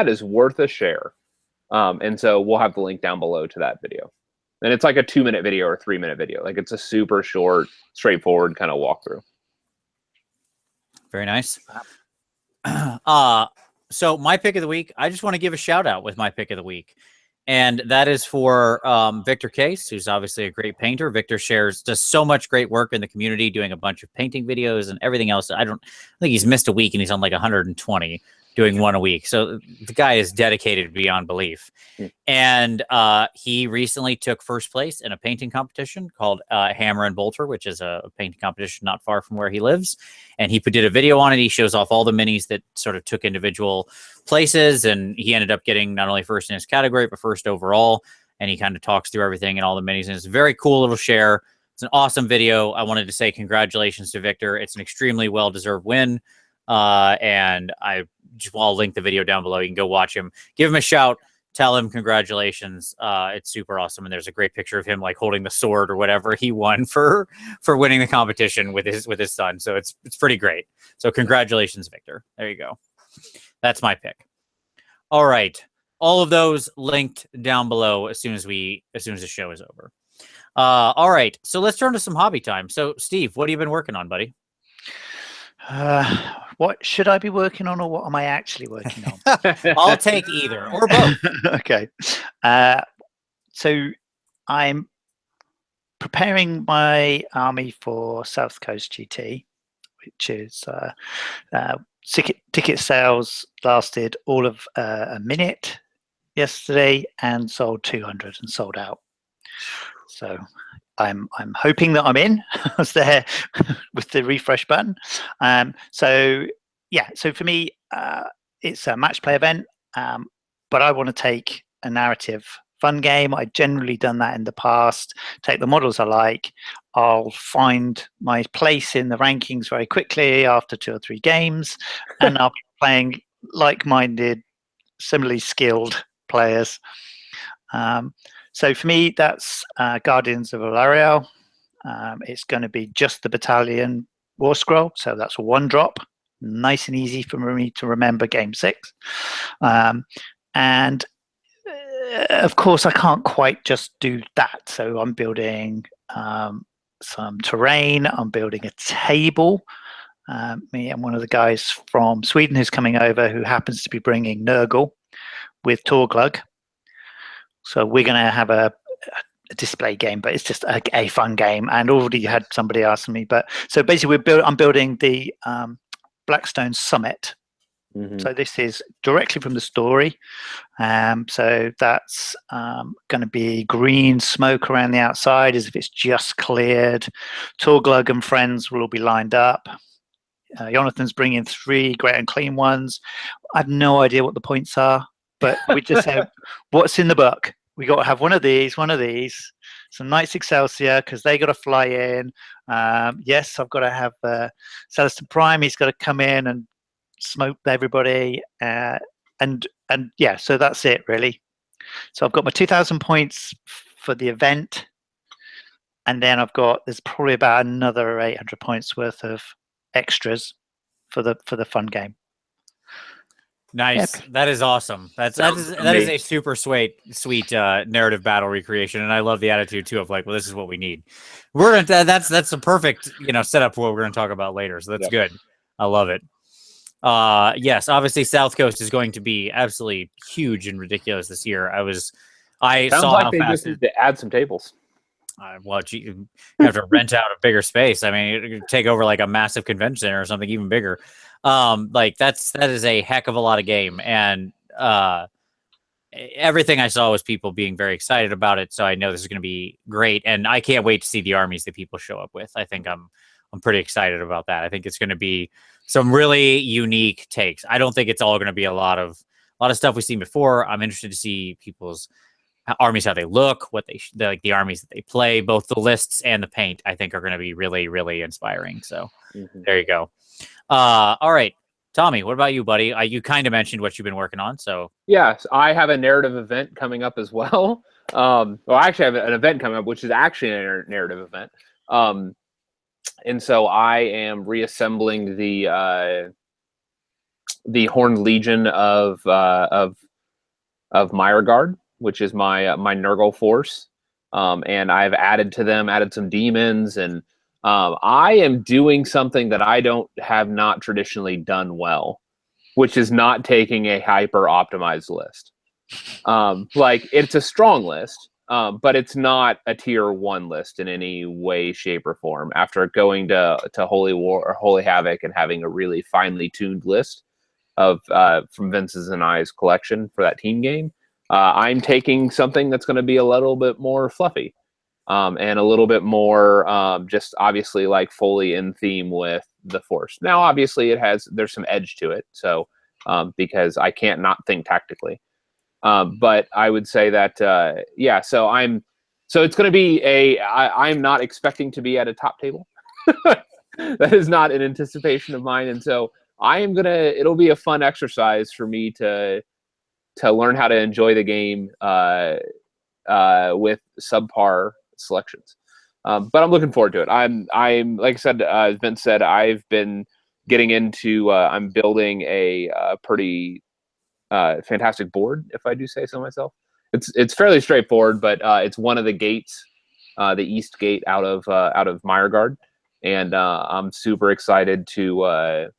is worth a share. And so we'll have the link down below to that video. And it's like a 2-minute video or 3-minute video. Like it's a super short, straightforward kind of walkthrough. Very nice. So my pick of the week, I just want to give a shout out with my pick of the week. And that is for Victor Case, who's obviously a great painter. Victor does so much great work in the community, doing a bunch of painting videos and everything else. I think he's missed a week and he's on like 120 doing one a week. So the guy is dedicated beyond belief. And he recently took first place in a painting competition called Hammer and Bolter, which is a painting competition not far from where he lives. And he did a video on it. He shows off all the minis that sort of took individual places. And he ended up getting not only first in his category, but first overall. And he kind of talks through everything and all the minis. And it's a very cool little share. It's an awesome video. I wanted to say congratulations to Victor. It's an extremely well-deserved win. And I'll link the video down below. You can go watch him, give him a shout, tell him congratulations. It's super awesome. And there's a great picture of him like holding the sword or whatever he won for winning the competition with his son. So it's pretty great. So congratulations, Victor. There you go. That's my pick. All right. All of those linked down below as soon as the show is over. All right. So let's turn to some hobby time. So Steve, what have you been working on, buddy? What should I be working on, or what am I actually working on? I'll take either or both. Okay. So I'm preparing my army for South Coast GT, which is ticket sales lasted all of a minute yesterday and sold 200 and sold out. So I'm hoping that I'm in. I was there with the refresh button. So for me, it's a match play event, but I want to take a narrative fun game. I've generally done that in the past. Take the models I like. I'll find my place in the rankings very quickly after 2 or 3 games, and I'll be playing like-minded, similarly skilled players. So for me, that's Guardians of Valarial. It's going to be just the Battalion War Scroll, so that's 1 drop. Nice and easy for me to remember game 6. And of course, I can't quite just do that. So I'm building some terrain. I'm building a table. Me and one of the guys from Sweden who's coming over, who happens to be bringing Nurgle with Torglug. So we're going to have a display game, but it's just a fun game. And already had somebody asking me. But so basically, I'm building the Blackstone Summit. So this is directly from the story. So that's going to be green smoke around the outside as if it's just cleared. Torglug and friends will all be lined up. Jonathan's bringing 3 great and clean ones. I have no idea what the points are, but we just said, what's in the book? We got to have one of these, some Knights Excelsior, because they got to fly in. Yes, I've got to have Celestin Prime. He's got to come in and smoke everybody. And yeah, so that's it, really. So I've got my 2,000 points for the event. And then there's probably about another 800 points worth of extras for the fun game. Nice. Yep. That is awesome. That is a super sweet narrative battle recreation, and I love the attitude too of like, well, this is what we need. That's a perfect setup for what we're going to talk about later. So that's good. I love it. Yes, obviously South Coast is going to be absolutely huge and ridiculous this year. Sounds saw like how they fast just need to add some tables. Well, you have to rent out a bigger space. I mean, it could take over like a massive convention center or something even bigger. Like that is a heck of a lot of game, and everything I saw was people being very excited about it. So I know this is going to be great, and I can't wait to see the armies that people show up with. I think I'm pretty excited about that. I think it's going to be some really unique takes. I don't think it's all going to be a lot of stuff we've seen before. I'm interested to see people's armies, how they look, what like the armies that they play, both the lists and the paint. I think are going to be really, really inspiring. So there you go. All right, Tommy, what about you, buddy? You kind of mentioned what you've been working on. So yes, I have a narrative event coming up as well. Well, I actually have an event coming up, which is actually a narrative event. And so I am reassembling the Horned Legion of Meyerguard, which is my Nurgle force, and I've added some demons, and I am doing something that I have not traditionally done well, which is not taking a hyper optimized list. Like it's a strong list, but it's not a tier 1 list in any way, shape, or form. After going to Holy War or Holy Havoc and having a really finely tuned list of from Vince's and I's collection for that team game, I'm taking something that's going to be a little bit more fluffy, and a little bit more just obviously like fully in theme with the Force. Now, obviously, there's some edge to it, so because I can't not think tactically. But I would say that so it's going to be I'm not expecting to be at a top table. That is not an anticipation of mine, and so it'll be a fun exercise for me to learn how to enjoy the game with subpar selections. But I'm looking forward to it. I'm like I said, as Vince said, I've been getting into I'm building a pretty fantastic board, if I do say so myself. It's fairly straightforward, but it's one of the gates, the east gate out of Meyerguard, and I'm super excited to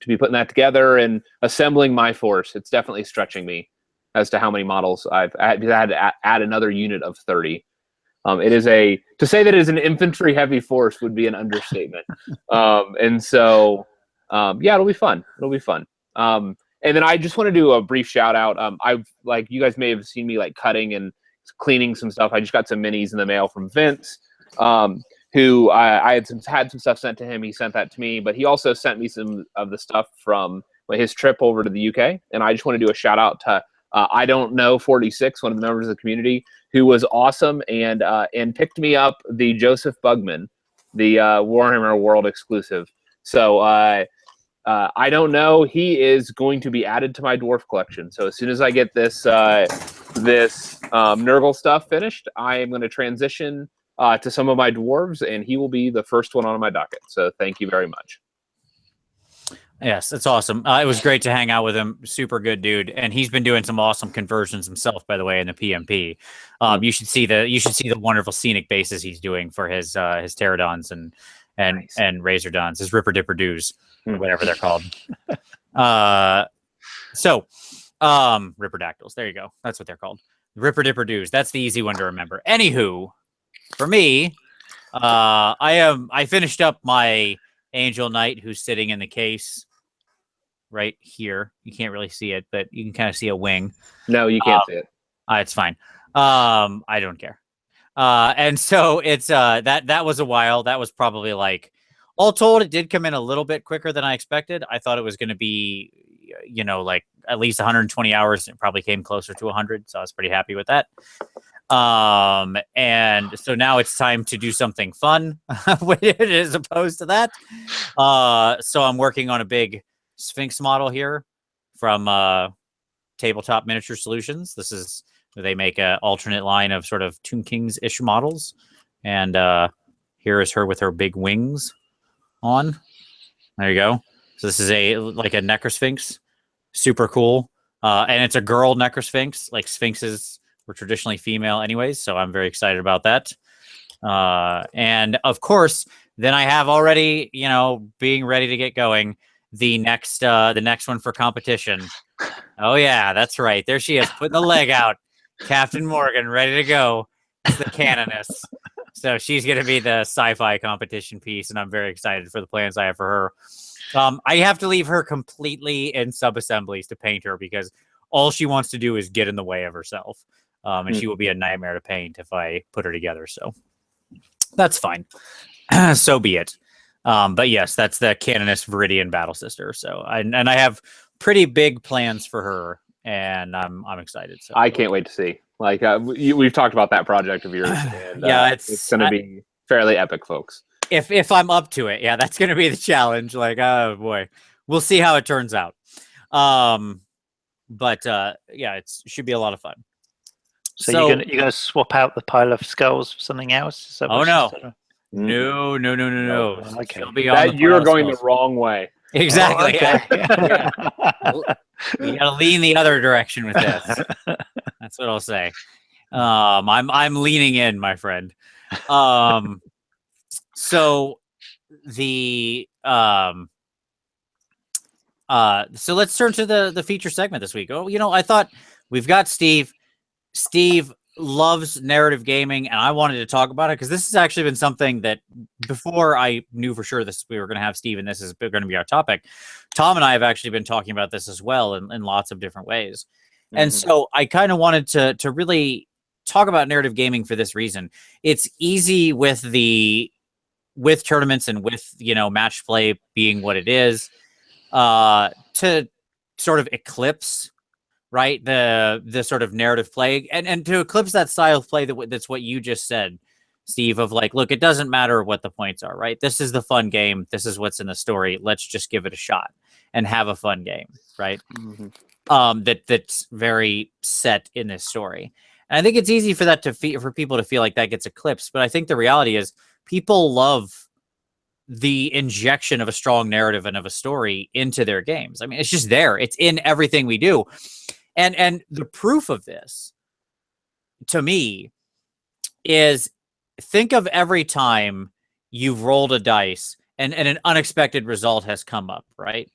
be putting that together and assembling my force. It's definitely stretching me as to how many models I've had to add another unit of 30. To say that it is an infantry heavy force would be an understatement. And so, it'll be fun. And then I just want to do a brief shout out. You guys may have seen me like cutting and cleaning some stuff. I just got some minis in the mail from Vince, who I had some stuff sent to him. He sent that to me, but he also sent me some of the stuff from his trip over to the UK. And I just want to do a shout out to I don't know 46, one of the members of the community, who was awesome and picked me up the Joseph Bugman, the Warhammer World exclusive. So I don't know. He is going to be added to my dwarf collection. So as soon as I get this Nurgle stuff finished, I am going to transition to some of my dwarves, and he will be the first one on my docket. So thank you very much. Yes, it's awesome. It was great to hang out with him. Super good dude, and he's been doing some awesome conversions himself, by the way, in the PMP. You should see the wonderful scenic bases he's doing for his pterodons and Nice. razordons, his ripper dipper doos, or whatever they're called. Ripperdactyls. There you go. That's what they're called. Ripper dipper doos. That's the easy one to remember. Anywho, for me, I finished up my Angel Knight, who's sitting in the case right here. You can't really see it, but you can kind of see a wing. No, you can't see it. It's fine. I don't care. And so it's that was a while. That was probably like, all told, it did come in a little bit quicker than I expected. I thought it was going to be, like at least 120 hours. It probably came closer to 100, so I was pretty happy with that. And so now it's time to do something fun as opposed to that. So I'm working on a big Sphinx model here from Tabletop Miniature Solutions. This is where they make an alternate line of sort of Tomb Kings-ish models. And here is her with her big wings on. There you go. So this is like a Necrosphinx. Super cool. And it's a girl Necrosphinx. Like Sphinxes were traditionally female anyways, so I'm very excited about that. And of course, then I have already, being ready to get going, the next one for competition. Oh yeah, that's right. There she is, putting the leg out. Captain Morgan, ready to go. It's the Canoness. So she's going to be the sci-fi competition piece, and I'm very excited for the plans I have for her. I have to leave her completely in sub-assemblies to paint her because all she wants to do is get in the way of herself. And she will be a nightmare to paint if I put her together. So that's fine. So be it. But yes, that's the Canoness Viridian Battle Sister. So I have pretty big plans for her, and I'm excited. So I can't wait to see. Like we've talked about that project of yours, and yeah, it's going to be fairly epic, folks. If I'm up to it, yeah, that's going to be the challenge. Like, oh boy, we'll see how it turns out. But yeah, it should be a lot of fun. So you're gonna swap out the pile of skulls for something else? Oh no. No. Okay. You're going the wrong way. Exactly. Oh, okay. You gotta lean the other direction with this. That's what I'll say. I'm leaning in, my friend. So the so let's turn to the feature segment this week. Oh, I thought we've got Steve. Steve loves narrative gaming, and I wanted to talk about it because this has actually been something that before I knew for sure we were going to have Steve and this is going to be our topic. Tom and I have actually been talking about this as well in lots of different ways. Mm-hmm. And so I kind of wanted to really talk about narrative gaming for this reason. It's easy with tournaments and with, match play being what it is, to sort of eclipse, right, the sort of narrative play and to eclipse that style of play that's what you just said, Steve, of like, look, it doesn't matter what the points are, right? This is the fun game. This is what's in the story. Let's just give it a shot and have a fun game, right? Mm-hmm. That's very set in this story. And I think it's easy for that for people to feel like that gets eclipsed, but I think the reality is people love the injection of a strong narrative and of a story into their games. I mean, it's just there. It's in everything we do. And the proof of this, to me, is think of every time you've rolled a dice and an unexpected result has come up, right?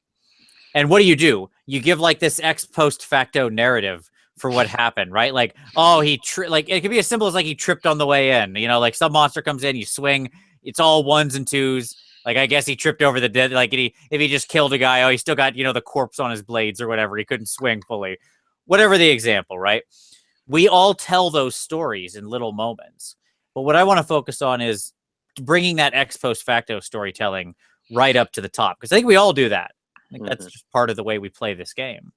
And what do? You give like this ex post facto narrative for what happened, right? Like, oh, it could be as simple as like he tripped on the way in. Like some monster comes in, you swing, it's all ones and twos. Like, I guess he tripped over the dead. Like, if he just killed a guy, he still got, the corpse on his blades or whatever. He couldn't swing fully. Whatever the example, right? We all tell those stories in little moments. But what I want to focus on is bringing that ex post facto storytelling right up to the top. Because I think we all do that. I think that's just part of the way we play this game.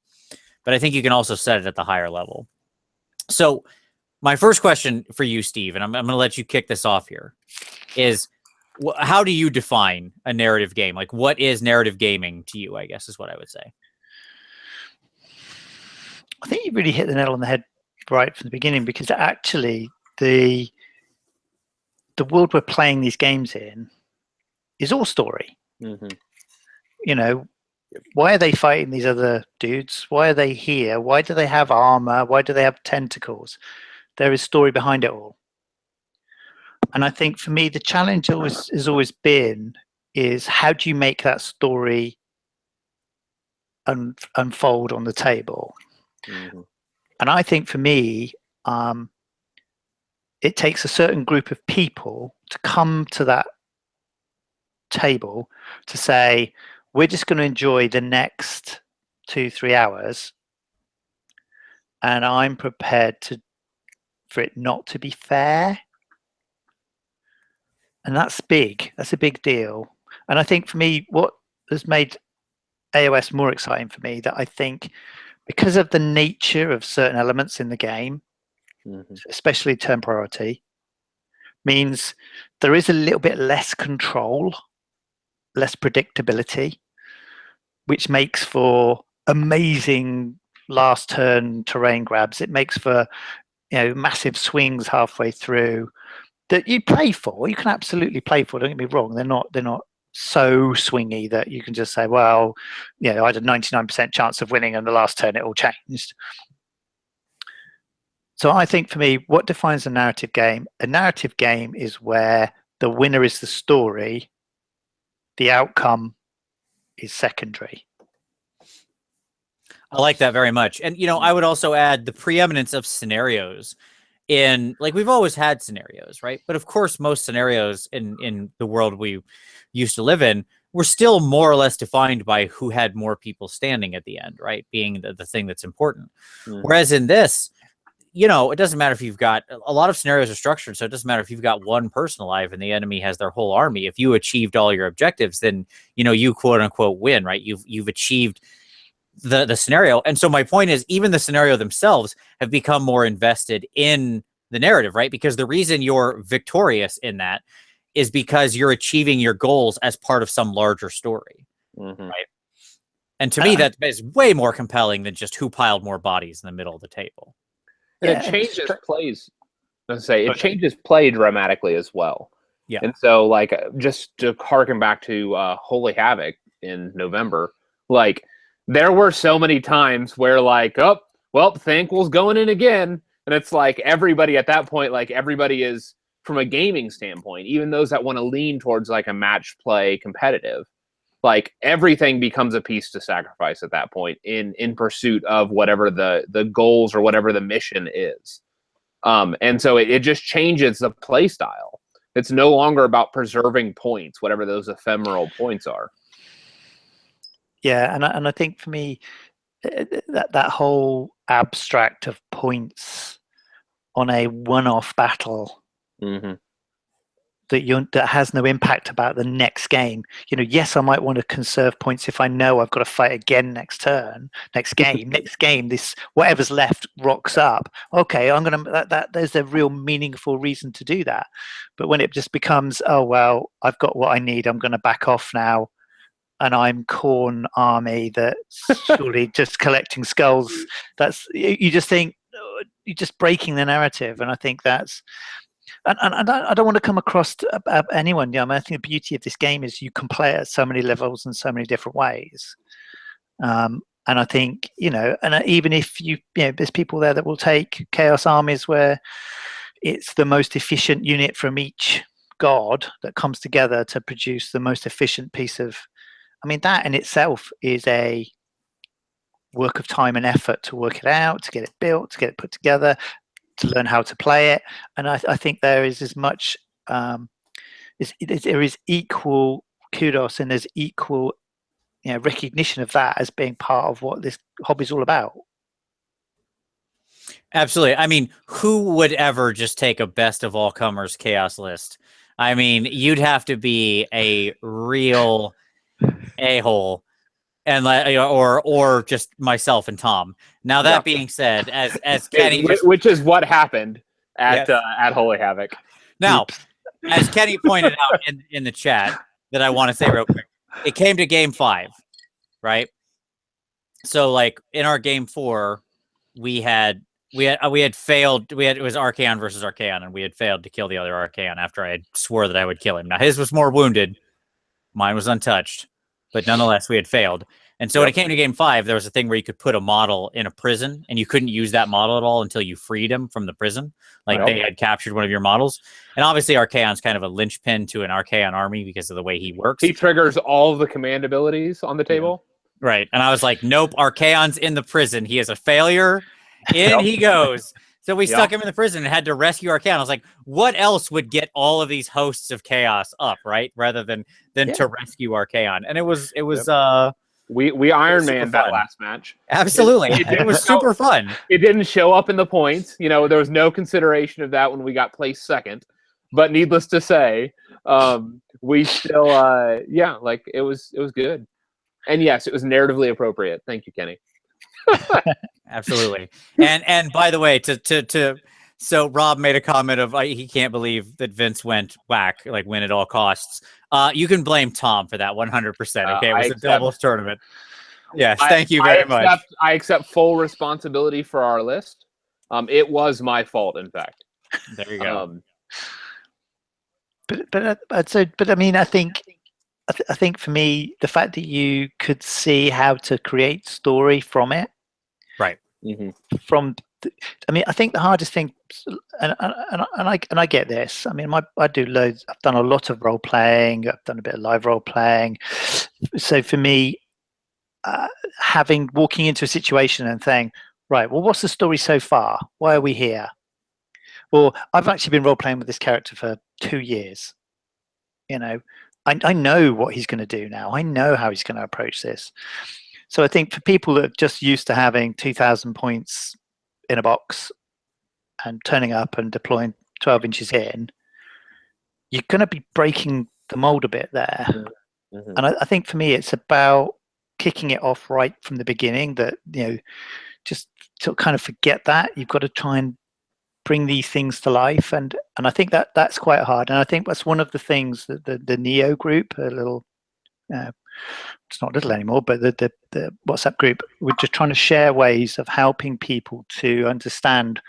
but I think you can also set it at the higher level. So my first question for you, Steve, and I'm going to let you kick this off here, is how do you define a narrative game? Like, what is narrative gaming to you, I guess, is what I would say. I think you really hit the nail on the head right from the beginning, because actually the world we're playing these games in is all story. Mm-hmm. You know, why are they fighting these other dudes? Why are they here? Why do they have armor? Why do they have tentacles? There is story behind it all. And I think for me, the challenge has always been is how do you make that story unfold on the table? Mm-hmm. And I think for me, it takes a certain group of people to come to that table to say, we're just going to enjoy the next 2-3 hours, and I'm prepared for it not to be fair. And that's big. That's a big deal. And I think for me, what has made AOS more exciting for me, that I think because of the nature of certain elements in the game, Mm-hmm. especially turn priority, means there is a little bit less control, less predictability, which makes for amazing last turn terrain grabs. It makes for, you know, massive swings halfway through that you play for. You can absolutely play for. Don't get me wrong. They're not so swingy that you can just say, well, you know, I had a 99% chance of winning and the last turn it all changed. So I think for me, what defines a narrative game? A narrative game is where the winner is the story, the outcome is secondary. I like that very much. And, you know, I would also add the preeminence of scenarios in, like, we've always had scenarios, right? But of course, most scenarios in the world we used to live in were still more or less defined by who had more people standing at the end, right? Being the thing that's important. Mm-hmm. Whereas in this, you know, it doesn't matter if you've got a lot of scenarios are structured. So it doesn't matter if you've got one person alive and the enemy has their whole army. If you achieved all your objectives, then, you know, you quote unquote win, right? You've achieved the scenario. And so my point is, even the scenario themselves have become more invested in the narrative, right? Because the reason you're victorious in that is because you're achieving your goals as part of some larger story, mm-hmm. right? And to me, that is way more compelling than just who piled more bodies in the middle of the table. And it changes plays. Let's say it changes play dramatically as well. Yeah. And so, like, just to harken back to Holy Havoc in November, like, there were so many times where, like, oh, well, Thanquil's going in again. And it's like everybody at that point, like, everybody is, from a gaming standpoint, even those that want to lean towards, like, a match play competitive, like, everything becomes a piece to sacrifice at that point in pursuit of whatever the goals or whatever the mission is. And so it just changes the play style. It's no longer about preserving points, whatever those ephemeral points are. Yeah, and I think for me, that whole abstract of points on a one-off battle, mm-hmm. that has no impact about the next game. You know, yes, I might want to conserve points if I know I've got to fight again next turn, next game. This whatever's left rocks up. Okay, I'm gonna that there's a real meaningful reason to do that. But when it just becomes, oh well, I've got what I need, I'm going to back off now. And I'm Khorne army that's surely just collecting skulls. That's, you just think, you're just breaking the narrative. And I think that's, and I don't want to come across to anyone. Yeah, I mean, I think the beauty of this game is you can play it at so many levels and so many different ways. And I think, you know, and even if you know, there's people there that will take Chaos armies where it's the most efficient unit from each god that comes together to produce the most efficient piece of, I mean, that in itself is a work of time and effort to work it out, to get it built, to get it put together, to learn how to play it. And I think there is as much, there is equal kudos and there's equal, you know, recognition of that as being part of what this hobby is all about. Absolutely. I mean, who would ever just take a best of all comers chaos list? I mean, you'd have to be a real a-hole and or just myself and Tom. Now that being said, as Kenny, which is what happened at Yes. at Holy Havoc. Now, as Kenny pointed out in the chat, that I want to say real quick, it came to game 5, right? So like in our game 4, we had failed. It was Archaon versus Archaon, and we had failed to kill the other Archaon after I had swore that I would kill him. Now his was more wounded, mine was untouched, but nonetheless we had failed. And so when it came to game 5, there was a thing where you could put a model in a prison, and you couldn't use that model at all until you freed him from the prison. Like they had captured one of your models. And obviously Archaon's kind of a linchpin to an Archaon army because of the way he works. He triggers all of the command abilities on the table. Right. And I was like, nope, Archaon's in the prison. He is a failure. In he goes. So we stuck him in the prison and had to rescue Archaon. I was like, what else would get all of these hosts of chaos up, right? Rather than to rescue Archaon. And it was we Iron Man that last match. Absolutely. It was super fun. It didn't show up in the points. You know, there was no consideration of that when we got placed second. But needless to say, we still like it was good. And yes, it was narratively appropriate. Thank you, Kenny. Absolutely. And by the way, so Rob made a comment of he can't believe that Vince went whack, like win at all costs. You can blame Tom for that 100%. Okay, it was a doubles tournament. Yes, thank you very much. I accept full responsibility for our list. It was my fault, in fact. There you go. But I mean, I think for me, the fact that you could see how to create story from it, right? I mean, I think the hardest thing, and I get this. I mean, I do loads. I've done a lot of role playing. I've done a bit of live role playing. So for me, walking into a situation and saying, right, well, what's the story so far? Why are we here? Well, I've actually been role playing with this character for 2 years. You know, I know what he's going to do now. I know how he's going to approach this. So I think for people that are just used to having 2,000 points in a box and turning up and deploying 12 inches in, you're going to be breaking the mold a bit there. And I think for me, it's about kicking it off right from the beginning, that, you know, just to kind of forget that. You've got to try and bring these things to life, and I think that's quite hard. And I think that's one of the things that the Neo group, a little, it's not little anymore, but the WhatsApp group, we're just trying to share ways of helping people to understand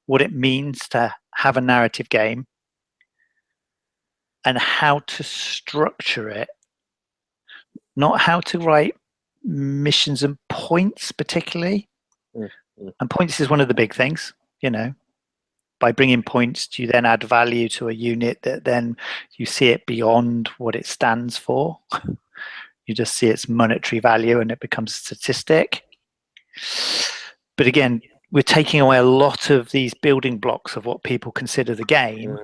what it means to have a narrative game and how to structure it, not how to write missions and points particularly. And points is one of the big things, you know. By bringing points, you then add value to a unit that then you see it beyond what it stands for. You just see its monetary value and it becomes a statistic. But again, we're taking away a lot of these building blocks of what people consider the game.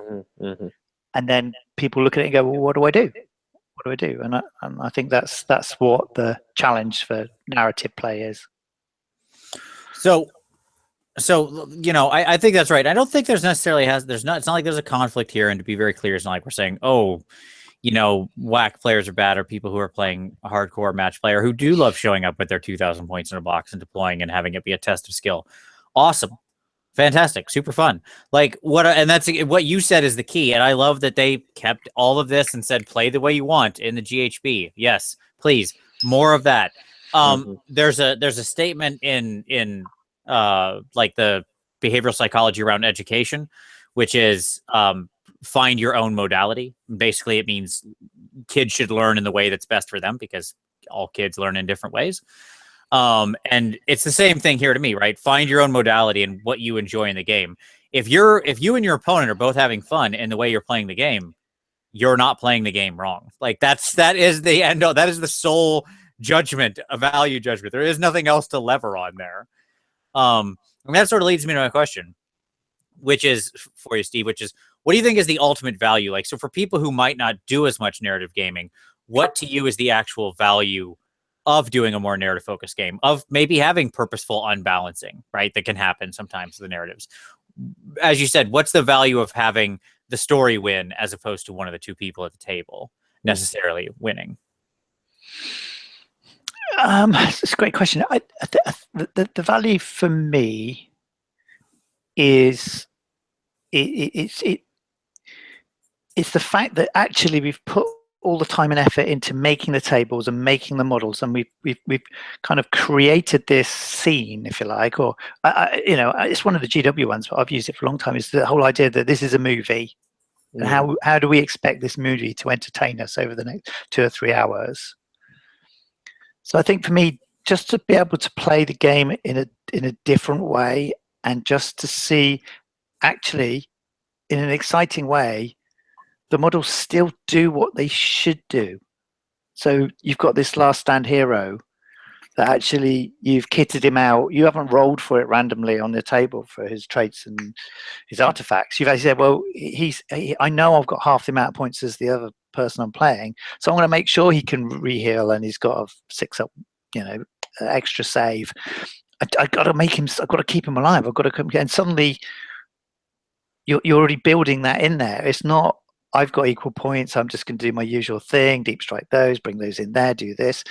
And then people look at it and go, well, what do I do? What do I do? And I think that's what the challenge for narrative play is. So, you know, I think that's right. I don't think it's not like there's a conflict here. And to be very clear, it's not like we're saying, oh, you know, whack players are bad, or people who are playing a hardcore match player who do love showing up with their 2,000 points in a box and deploying and having it be a test of skill. Awesome. Fantastic. Super fun. And that's what you said is the key. And I love that they kept all of this and said, play the way you want in the GHB. Yes, please. More of that. There's a statement in like the behavioral psychology around education, which is find your own modality. Basically, it means kids should learn in the way that's best for them, because all kids learn in different ways. And it's the same thing here to me, right? Find your own modality and what you enjoy in the game. If you and your opponent are both having fun in the way you're playing the game, you're not playing the game wrong. Like that is the end. That is the sole judgment, a value judgment. There is nothing else to lever on there. And that sort of leads me to my question, which is for you, Steve, which is, what do you think is the ultimate value? Like, so for people who might not do as much narrative gaming, what to you is the actual value of doing a more narrative focused game, of maybe having purposeful unbalancing, right? That can happen sometimes to the narratives. As you said, what's the value of having the story win as opposed to one of the two people at the table necessarily winning? It's a great question. The value for me is it's the fact that actually we've put all the time and effort into making the tables and making the models, and we've kind of created this scene, if you like, or it's one of the GW ones, but I've used it for a long time. Is the whole idea that this is a movie, and how do we expect this movie to entertain us over the next 2 or 3 hours? So I think for me, just to be able to play the game in a different way, and just to see actually in an exciting way, the models still do what they should do. So you've got this last stand hero that actually you've kitted him out. You haven't rolled for it randomly on the table for his traits and his artifacts. You've actually said, well, I know I've got half the amount of points as the other person I'm playing, so I'm going to make sure he can re-heal, and he's got a 6-up, extra save. I got to make him. I've got to keep him alive. I've got to, and suddenly you're already building that in there. It's not, I've got equal points, I'm just going to do my usual thing, deep strike those, bring those in there, do this.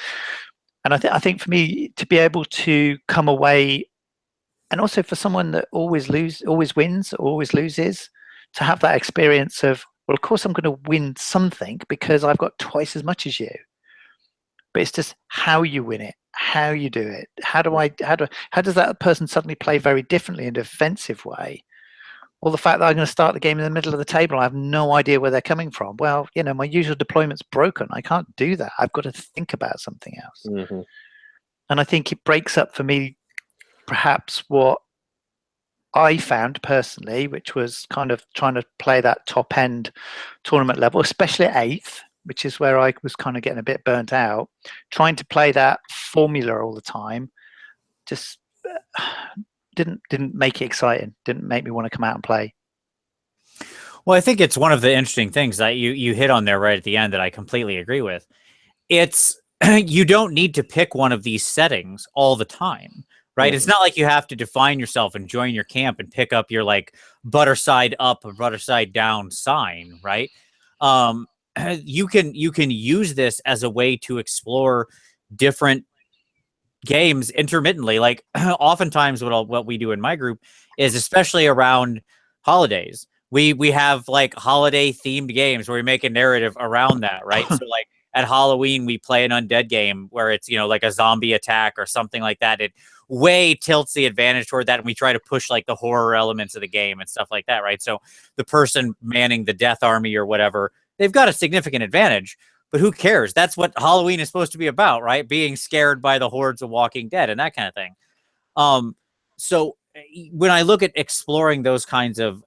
And I think for me to be able to come away, and also for someone that always wins, always loses, to have that experience of, well, of course I'm going to win something because I've got twice as much as you. But it's just how you win it, how you do it. How does that person suddenly play very differently in a defensive way? Or the fact that I'm going to start the game in the middle of the table, I have no idea where they're coming from. Well, my usual deployment's broken. I can't do that. I've got to think about something else. Mm-hmm. And I think it breaks up for me, perhaps what I found personally, which was kind of trying to play that top end tournament level, especially at 8th, which is where I was kind of getting a bit burnt out. Trying to play that formula all the time, just didn't make it exciting, didn't make me want to come out and play. Well, I think it's one of the interesting things that you hit on there right at the end that I completely agree with. It's you don't need to pick one of these settings all the time, right? Mm-hmm. It's not like you have to define yourself and join your camp and pick up your like butter side up or butter side down sign, right? You can use this as a way to explore different games intermittently. Like oftentimes what we do in my group is, especially around holidays, we have like holiday themed games where we make a narrative around that, right? So like at Halloween we play an undead game where it's like a zombie attack or something like that. It way tilts the advantage toward that, and we try to push like the horror elements of the game and stuff like that, right? So the person manning the death army or whatever, they've got a significant advantage. But who cares? That's what Halloween is supposed to be about, right? Being scared by the hordes of Walking Dead and that kind of thing. So when I look at exploring those kinds of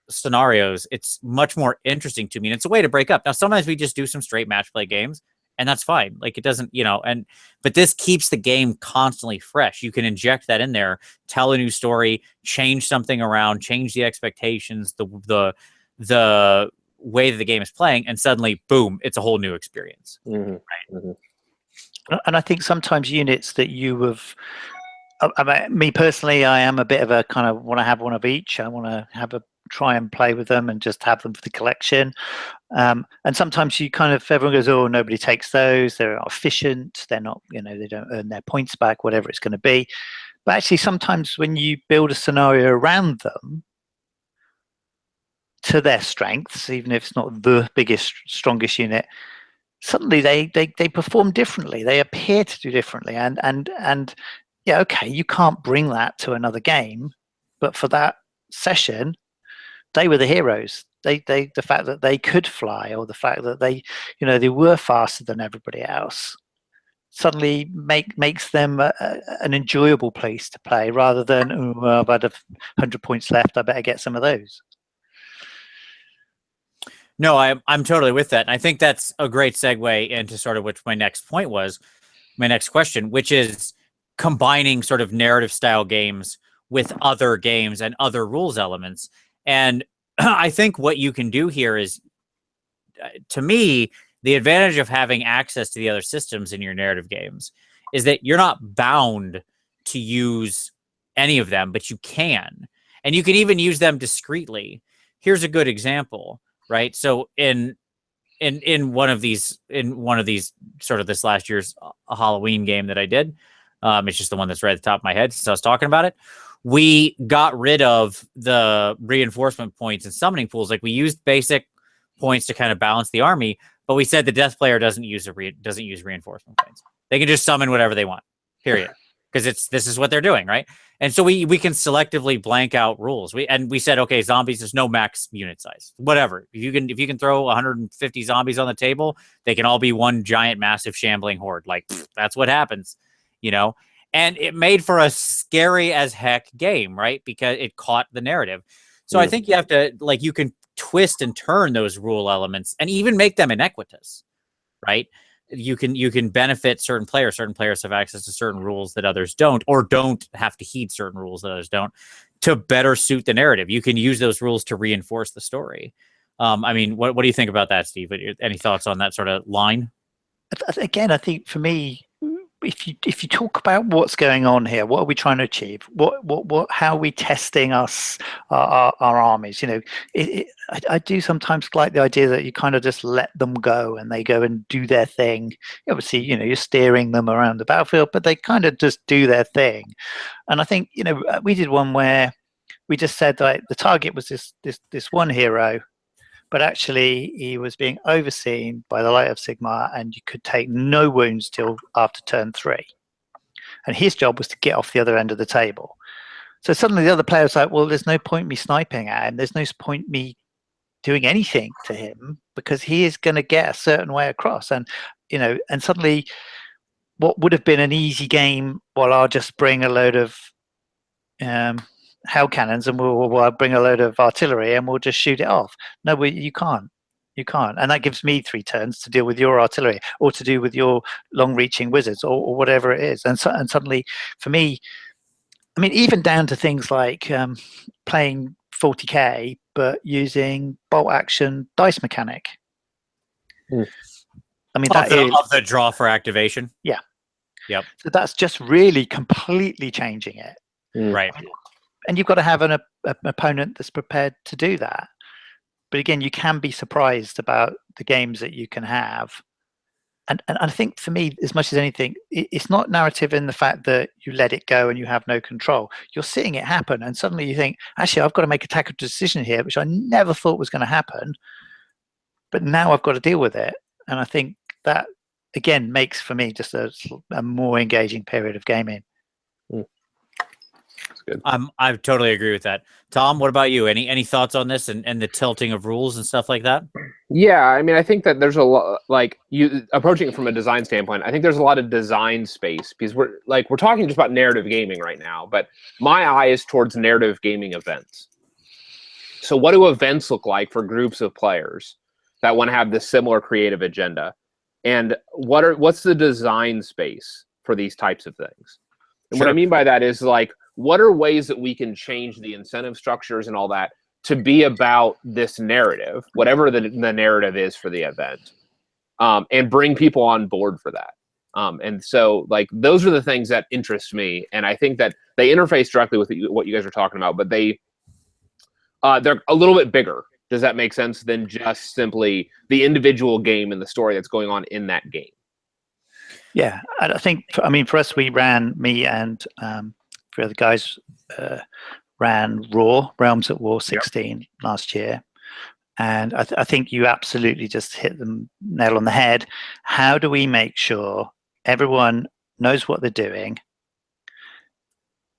scenarios, it's much more interesting to me. And it's a way to break up. Now, sometimes we just do some straight match play games, and that's fine. Like it doesn't, but this keeps the game constantly fresh. You can inject that in there, tell a new story, change something around, change the expectations, the way that the game is playing, and suddenly, boom, it's a whole new experience. Mm-hmm. Right? Mm-hmm. And I think sometimes units that you have, me personally, I am a bit of a kind of want to have one of each. I want to try and play with them and just have them for the collection. And sometimes you kind of, everyone goes, oh, nobody takes those. They're not efficient. They're not, they don't earn their points back, whatever it's going to be. But actually, sometimes when you build a scenario around them, to their strengths, even if it's not the biggest, strongest unit, suddenly they perform differently. They appear to do differently, and yeah, okay, you can't bring that to another game, but for that session, they were the heroes. The fact that they could fly, or the fact that they were faster than everybody else, suddenly makes them an enjoyable place to play, rather than I've had 100 points left, I better get some of those. No, I'm totally with that. And I think that's a great segue into sort of which my next point was, my next question, which is combining sort of narrative style games with other games and other rules elements. And I think what you can do here is, to me, the advantage of having access to the other systems in your narrative games is that you're not bound to use any of them, but you can. And you can even use them discreetly. Here's a good example. Right. So in in one of these sort of this last year's Halloween game that I did. It's just the one that's right at the top of my head since I was talking about it. We got rid of the reinforcement points and summoning pools. Like we used basic points to kind of balance the army, but we said the death player doesn't use reinforcement points. They can just summon whatever they want. Period. Because this is what they're doing, right? And so we can selectively blank out rules. We said, okay, zombies, there's no max unit size. Whatever. If you can throw 150 zombies on the table, they can all be one giant, massive, shambling horde. Like that's what happens, you know. And it made for a scary as heck game, right? Because it caught the narrative. So I think you have to you can twist and turn those rule elements and even make them inequitous, right? You can benefit certain players. Certain players have access to certain rules that others don't, or don't have to heed certain rules that others don't, to better suit the narrative. You can use those rules to reinforce the story. I mean, what do you think about that, Steve? Any thoughts on that sort of line? Again, I think for me, if you talk about what's going on here, what are we trying to achieve? How are we testing our armies? You know, I do sometimes like the idea that you kind of just let them go and they go and do their thing. Obviously, you know, you're steering them around the battlefield, but they kind of just do their thing. And I think, you know, we did one where we just said like the target was this one hero, but actually he was being overseen by the Light of Sigmar, and you could take no wounds till after turn 3. And his job was to get off the other end of the table. So suddenly the other player was like, well, there's no point me sniping at him. There's no point me doing anything to him because he is going to get a certain way across. And, you know, and suddenly what would have been an easy game, well, I'll just bring a load of hell cannons and we'll bring a load of artillery and we'll just shoot it off. No, you can't. You can't. And that gives me 3 turns to deal with your artillery or to do with your long-reaching wizards or whatever it is. And suddenly, for me, I mean, even down to things like playing 40k, but using bolt action dice mechanic. I mean, of the draw for activation. Yeah. Yep. So that's just really completely changing it. Right. And you've got to have an opponent that's prepared to do that. But again, you can be surprised about the games that you can have. And I think for me, as much as anything, it's not narrative in the fact that you let it go and you have no control. You're seeing it happen. And suddenly you think, actually, I've got to make a tactical decision here, which I never thought was going to happen. But now I've got to deal with it. And I think that, again, makes for me just a more engaging period of gaming. Good. I totally agree with that. Tom, what about you? Any thoughts on this and the tilting of rules and stuff like that? Yeah, I mean, I think that there's a lot, like you approaching it from a design standpoint. I think there's a lot of design space because we're talking just about narrative gaming right now, but my eye is towards narrative gaming events. So what do events look like for groups of players that want to have this similar creative agenda? And what's the design space for these types of things? And what I mean by that is like, what are ways that we can change the incentive structures and all that to be about this narrative, whatever the narrative is for the event, and bring people on board for that? And so, like, those are the things that interest me, and I think that they interface directly with what you guys are talking about, but they're a little bit bigger. Does that make sense? Than just simply the individual game and the story that's going on in that game. Yeah, and I think, I mean, for us, me and 3 other guys ran Realms at War 16 last year. And I think you absolutely just hit the nail on the head. How do we make sure everyone knows what they're doing,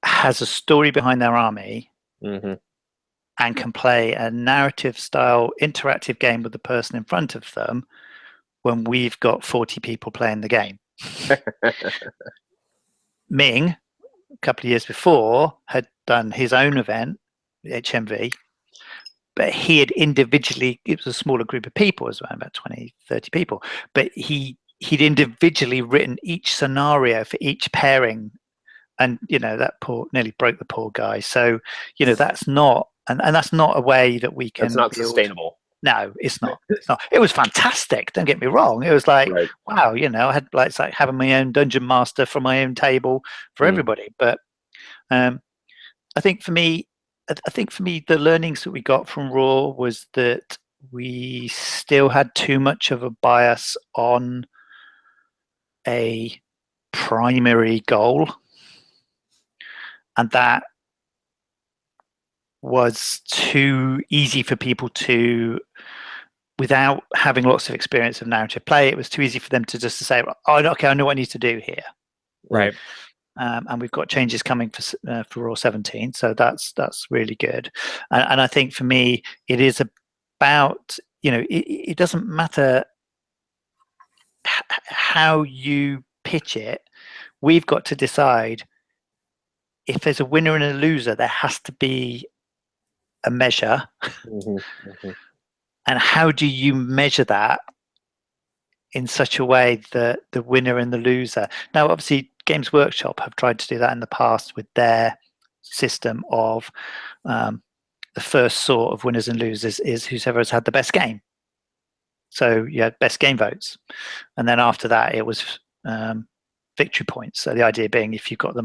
has a story behind their army, and can play a narrative-style interactive game with the person in front of them when we've got 40 people playing the game? Ming, a couple of years before, had done his own event, the HMV, but he had individually, it was a smaller group of people, it was around about 20, 30 people, but he'd individually written each scenario for each pairing, and, you know, that nearly broke the poor guy. So, you know, that's not, and that's not a way that we can. That's not sustainable. No, it's not. It's not. It was fantastic. Don't get me wrong. It was like, wow, you know, I had it's like having my own dungeon master for my own table for everybody. But I think for me, the learnings that we got from Raw was that we still had too much of a bias on a primary goal, and that was too easy for people to, without having lots of experience of narrative play, it was too easy for them to just to say, oh, okay, I know what I need to do here. Right. And we've got changes coming for Raw 17, so that's really good. And I think for me, it is about, it doesn't matter how you pitch it. We've got to decide if there's a winner and a loser, there has to be a measure. And how do you measure that in such a way that the winner and the loser? Now, obviously, Games Workshop have tried to do that in the past with their system of the first sort of winners and losers is whoever has had the best game. So you had best game votes, and then after that it was victory points. So the idea being, if you got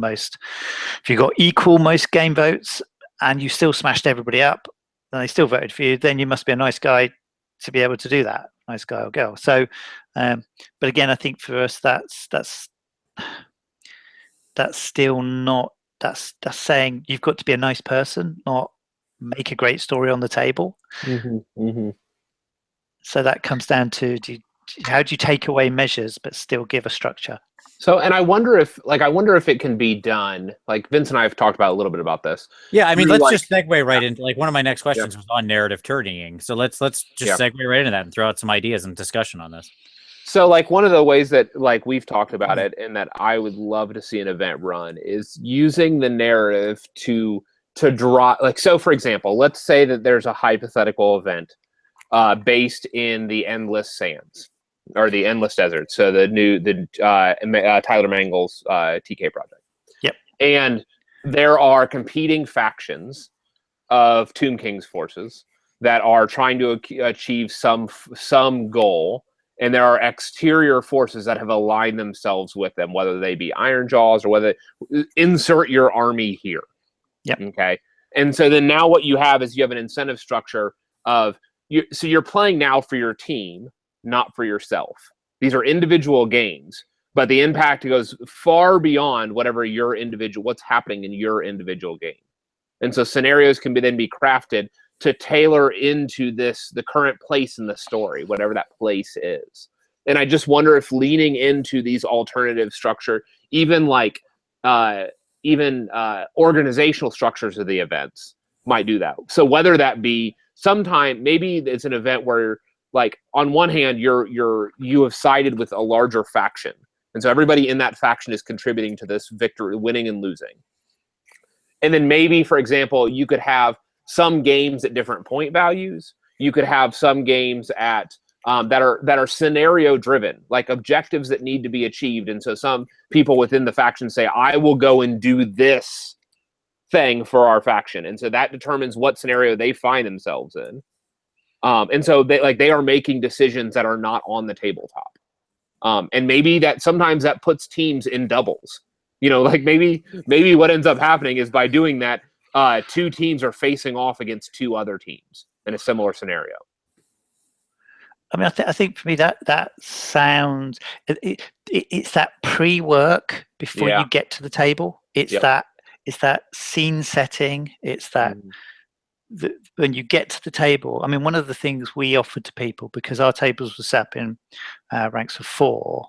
equal most game votes and you still smashed everybody up, and they still voted for you, then you must be a nice guy to be able to do that, nice guy or girl. So, but again, I think for us, that's still not, that's saying you've got to be a nice person, not make a great story on the table. So that comes down to how do you take away measures but still give a structure? So, and I wonder if it can be done. Like Vince and I have talked about a little bit about this. Yeah, I mean, let's just segue right into, like, one of my next questions was on narrative turning. So let's just segue right into that and throw out some ideas and discussion on this. So, like, one of the ways that, like, we've talked about it and that I would love to see an event run is using the narrative to draw. Like, so for example, let's say that there's a hypothetical event based in the Endless Sands. Or the Endless Desert, so Tyler Mangel's TK project. Yep. And there are competing factions of Tomb King's forces that are trying to achieve some goal, and there are exterior forces that have aligned themselves with them, whether they be Iron Jaws or whether insert your army here. Yep. Okay. And so then now what you have is you have an incentive structure of so you're playing now for your team, not for yourself. These are individual games, but the impact goes far beyond what's happening in your individual game. And so scenarios can then be crafted to tailor into the current place in the story, whatever that place is. And I just wonder if leaning into these alternative structure, even organizational structures of the events might do that. So whether that be sometime, maybe it's an event where, like, on one hand, you have sided with a larger faction, and so everybody in that faction is contributing to this victory, winning and losing. And then maybe, for example, you could have some games at different point values. You could have some games at that are scenario driven, like objectives that need to be achieved. And so some people within the faction say, "I will go and do this thing for our faction," and so that determines what scenario they find themselves in. And so they are making decisions that are not on the tabletop. And maybe that sometimes that puts teams in doubles. Like maybe what ends up happening is by doing that, two teams are facing off against two other teams in a similar scenario. I mean, I think for me that sounds, it's that pre-work before you get to the table. It's that scene setting. It's that when you get to the table. I mean, one of the things we offered to people, because our tables were set up in ranks of 4,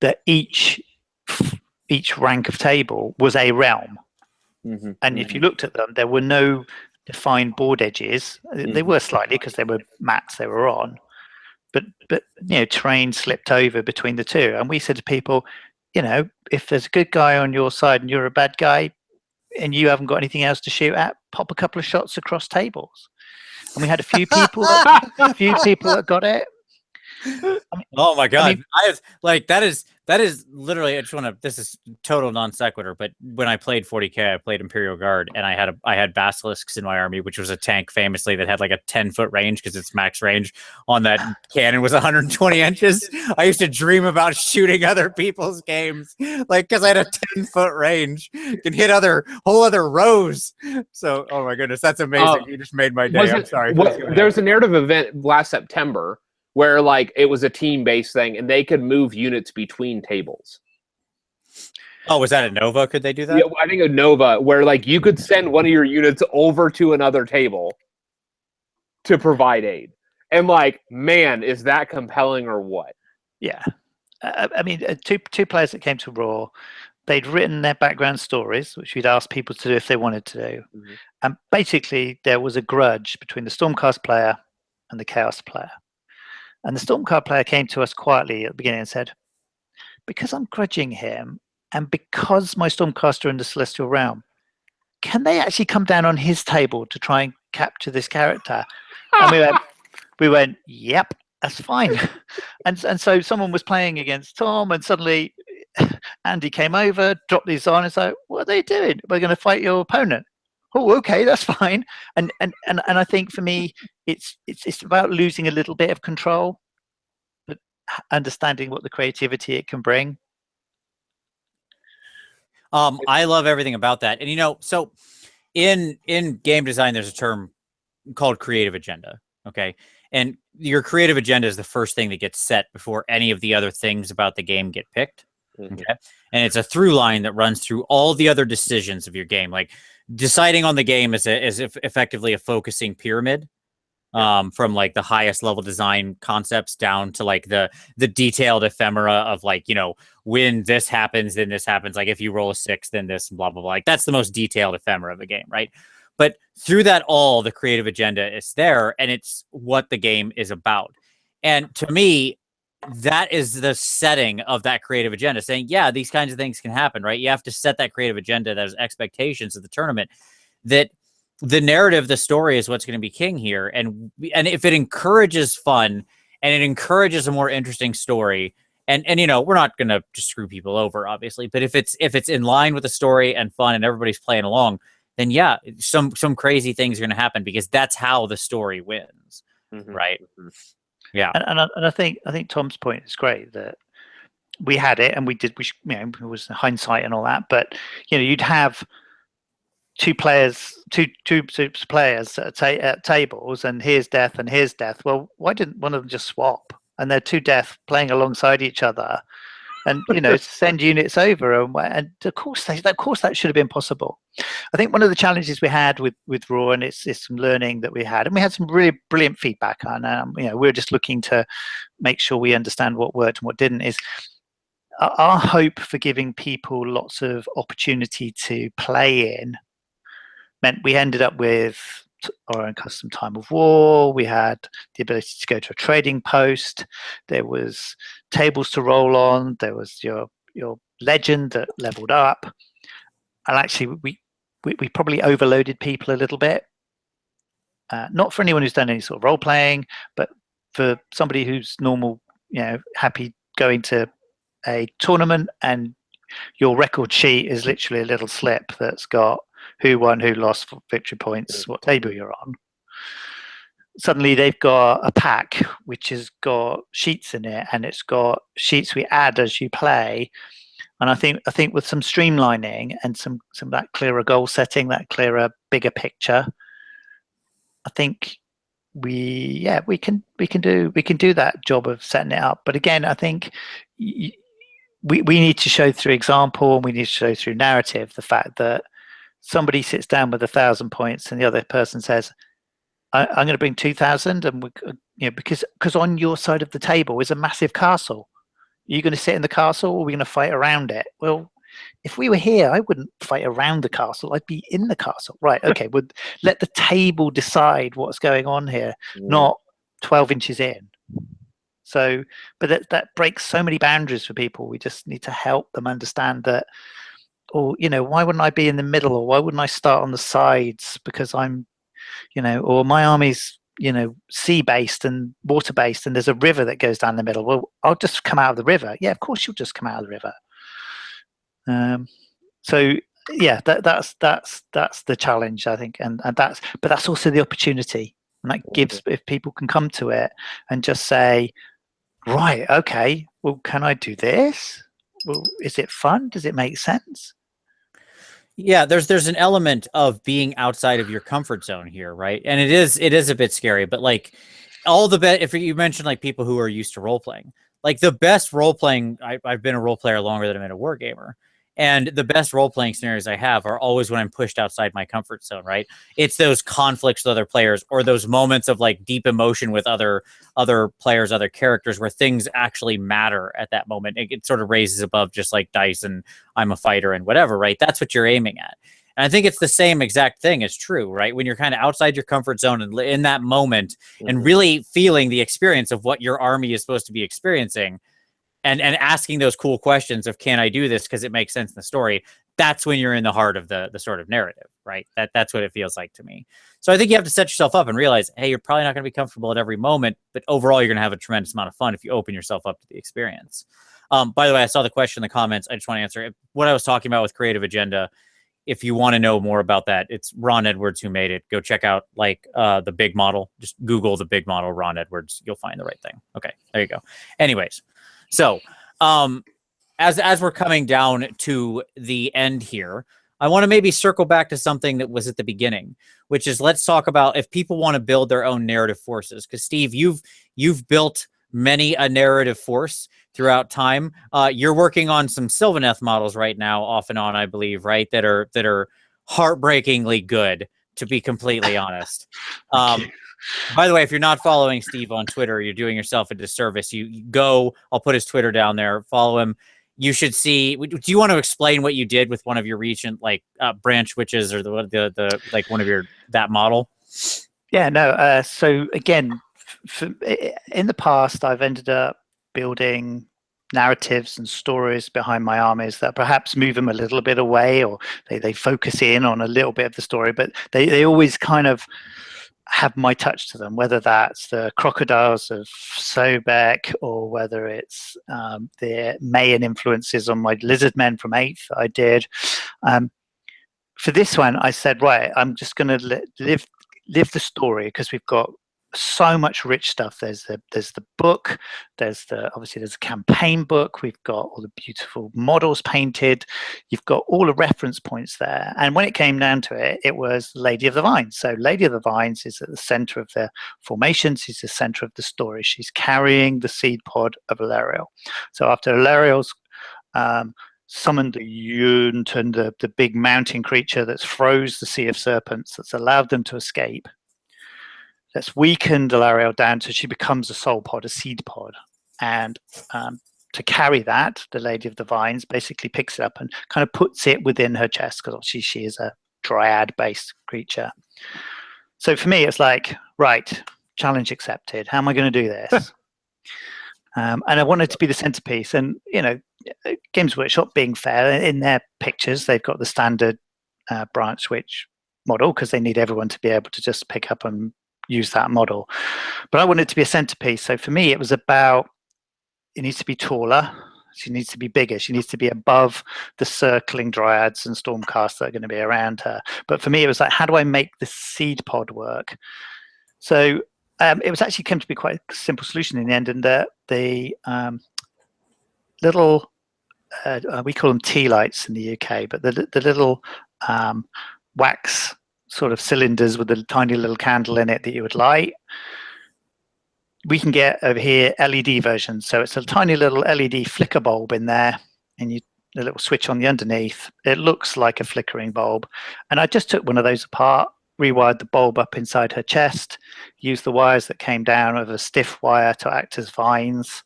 that each rank of table was a realm. And if you looked at them, there were no defined board edges. They were slightly, because they were mats they were on, but terrain slipped over between the two. And we said to people, if there's a good guy on your side and you're a bad guy and you haven't got anything else to shoot at, pop a couple of shots across tables. And we had a few people that got it. Oh my God. I mean, that is That is literally. I just want to. This is total non sequitur. But when I played 40k, I played Imperial Guard, and I had basilisks in my army, which was a tank famously that had like a 10-foot range because its max range on that cannon was 120 inches. I used to dream about shooting other people's games, like because I had a 10-foot range, can hit whole other rows. So, oh my goodness, that's amazing. You just made my day. I'm sorry. There was a narrative event last September where like it was a team-based thing, and they could move units between tables. Oh, was that a Nova? Could they do that? Yeah, I think a Nova, where like you could send one of your units over to another table to provide aid. And like, man, is that compelling or what? Yeah, I mean, two players that came to Raw, they'd written their background stories, which we'd asked people to do if they wanted to do, and basically there was a grudge between the Stormcast player and the Chaos player. And the Stormcast player came to us quietly at the beginning and said, because I'm grudging him, and because my Stormcasts are in the Celestial Realm, can they actually come down on his table to try and capture this character? And we went, yep, that's fine. And so someone was playing against Tom, and suddenly Andy came over, dropped these on, and said, like, what are they doing? We're going to fight your opponent. Oh, okay, that's fine. And I think for me, it's about losing a little bit of control, but understanding what the creativity it can bring. I love everything about that. And so in game design, there's a term called creative agenda. Okay. And your creative agenda is the first thing that gets set before any of the other things about the game get picked. Okay. And it's a through line that runs through all the other decisions of your game. Like deciding on the game is effectively a focusing pyramid. From like the highest level design concepts down to like the detailed ephemera of like, when this happens, then this happens. Like if you roll a 6, then this, blah, blah, blah. Like that's the most detailed ephemera of a game, right? But through that all, the creative agenda is there, and it's what the game is about. And to me, that is the setting of that creative agenda, saying, yeah, these kinds of things can happen, right? You have to set that creative agenda, those expectations of the tournament, that the narrative, the story is what's going to be king here. And if it encourages fun and it encourages a more interesting story, and we're not going to just screw people over, obviously, but if it's in line with the story and fun and everybody's playing along, then yeah, some crazy things are going to happen because that's how the story wins. Right. Yeah. And I think Tom's point is great, that we had it and it was hindsight and all that, but you'd have two players at tables, and here's death and here's death. Well, why didn't one of them just swap? And they're two death playing alongside each other, and send units over, and of course that should have been possible. I think one of the challenges we had with Raw, and it's some learning that we had, and we had some really brilliant feedback on. We were just looking to make sure we understand what worked and what didn't. Is our hope for giving people lots of opportunity to play in meant we ended up with our own custom time of war. We had the ability to go to a trading post. There was tables to roll on. There was your legend that leveled up. And actually, we probably overloaded people a little bit. Not for anyone who's done any sort of role playing, but for somebody who's normal, happy going to a tournament, and your record sheet is literally a little slip that's got who won, who lost, victory points, what table you're on. Suddenly they've got a pack which has got sheets in it, and it's got sheets we add as you play. And I think with some streamlining and some that clearer goal setting, that clearer, bigger picture, I think we can do that job of setting it up. But again, I think we need to show through example, and we need to show through narrative the fact that somebody sits down with 1,000 points and the other person says, I'm going to bring 2,000, and because on your side of the table is a massive castle. Are you going to sit in the castle, or are we going to fight around it? Well, if we were here, I wouldn't fight around the castle. I'd be in the castle. Right. Okay. Well, let the table decide what's going on here, not 12 inches in. So, but that breaks so many boundaries for people. We just need to help them understand that, or, why wouldn't I be in the middle, or why wouldn't I start on the sides because I'm, or my army's sea-based and water-based, and there's a river that goes down the middle. Well, I'll just come out of the river. Yeah, of course you'll just come out of the river. So yeah, that's the challenge, I think, and that's also the opportunity, and that gives, if people can come to it and just say, right, okay, well, can I do this? Well, is it fun? Does it make sense? Yeah, there's an element of being outside of your comfort zone here, right? And it is a bit scary, but like if you mentioned like people who are used to role playing, like the best role playing, I've been a role player longer than I've been a war gamer. And the best role playing scenarios I have are always when I'm pushed outside my comfort zone, right? It's those conflicts with other players, or those moments of like deep emotion with other players, other characters, where things actually matter at that moment. It sort of raises above just like dice and I'm a fighter and whatever, right? That's what you're aiming at. And I think it's the same exact thing is true, right? When you're kind of outside your comfort zone and in that moment and really feeling the experience of what your army is supposed to be experiencing, and asking those cool questions of, can I do this because it makes sense in the story? That's when you're in the heart of the sort of narrative, right? That's what it feels like to me. So I think you have to set yourself up and realize, hey, you're probably not going to be comfortable at every moment, but overall, you're going to have a tremendous amount of fun if you open yourself up to the experience. By the way, I saw the question in the comments. I just want to answer it. What I was talking about with Creative Agenda, if you want to know more about that, it's Ron Edwards who made it. Go check out like the big model. Just Google the big model, Ron Edwards. You'll find the right thing. Okay, there you go. Anyways. So, as we're coming down to the end here, I want to maybe circle back to something that was at the beginning, which is, let's talk about if people want to build their own narrative forces. Because Steve, you've built many a narrative force throughout time. You're working on some Sylvaneth models right now, off and on, I believe, right? That are heartbreakingly good, to be completely honest. By the way, if you're not following Steve on Twitter, you're doing yourself a disservice. You go, I'll put his Twitter down there, follow him. You should see, do you want to explain what you did with one of your recent like branch witches, or the like one of your, that model? Yeah, no. So again, in the past, I've ended up building narratives and stories behind my armies that perhaps move them a little bit away, or they focus in on a little bit of the story, but they always kind of have my touch to them, whether that's the crocodiles of Sobek, or whether it's the Mayan influences on my lizard men from 8th that I did. For this one, I said, right, I'm just going to live the story, because we've got so much rich stuff. There's the book, obviously there's a campaign book, we've got all the beautiful models painted, you've got all the reference points there. And when it came down to it, it was Lady of the Vines. So Lady of the Vines is at the center of the formation. She's the center of the story. She's carrying the seed pod of Alariel. So after Alariel's summoned the Yunt and the big mountain creature that's froze the Sea of Serpents, that's allowed them to escape, that's weakened Alariel down so she becomes a soul pod, a seed pod. And to carry that, the Lady of the Vines basically picks it up and kind of puts it within her chest, because obviously she is a dryad-based creature. So for me, it's like, right, challenge accepted. How am I going to do this? And I wanted to be the centerpiece. And, Games Workshop, being fair, in their pictures, they've got the standard branch witch model, because they need everyone to be able to just pick up and use that model. But I wanted it to be a centerpiece. So for me, it was about, it needs to be taller, she needs to be bigger, she needs to be above the circling dryads and stormcasts that are going to be around her. But for me, it was like, how do I make the seed pod work? So it was actually came to be quite a simple solution in the end, and the little we call them tea lights in the UK, but the little wax sort of cylinders with a tiny little candle in it that you would light, we can get over here LED versions. So it's a tiny little LED flicker bulb in there, and a little switch on the underneath. It looks like a flickering bulb. And I just took one of those apart, rewired the bulb up inside her chest, used the wires that came down with a stiff wire to act as vines.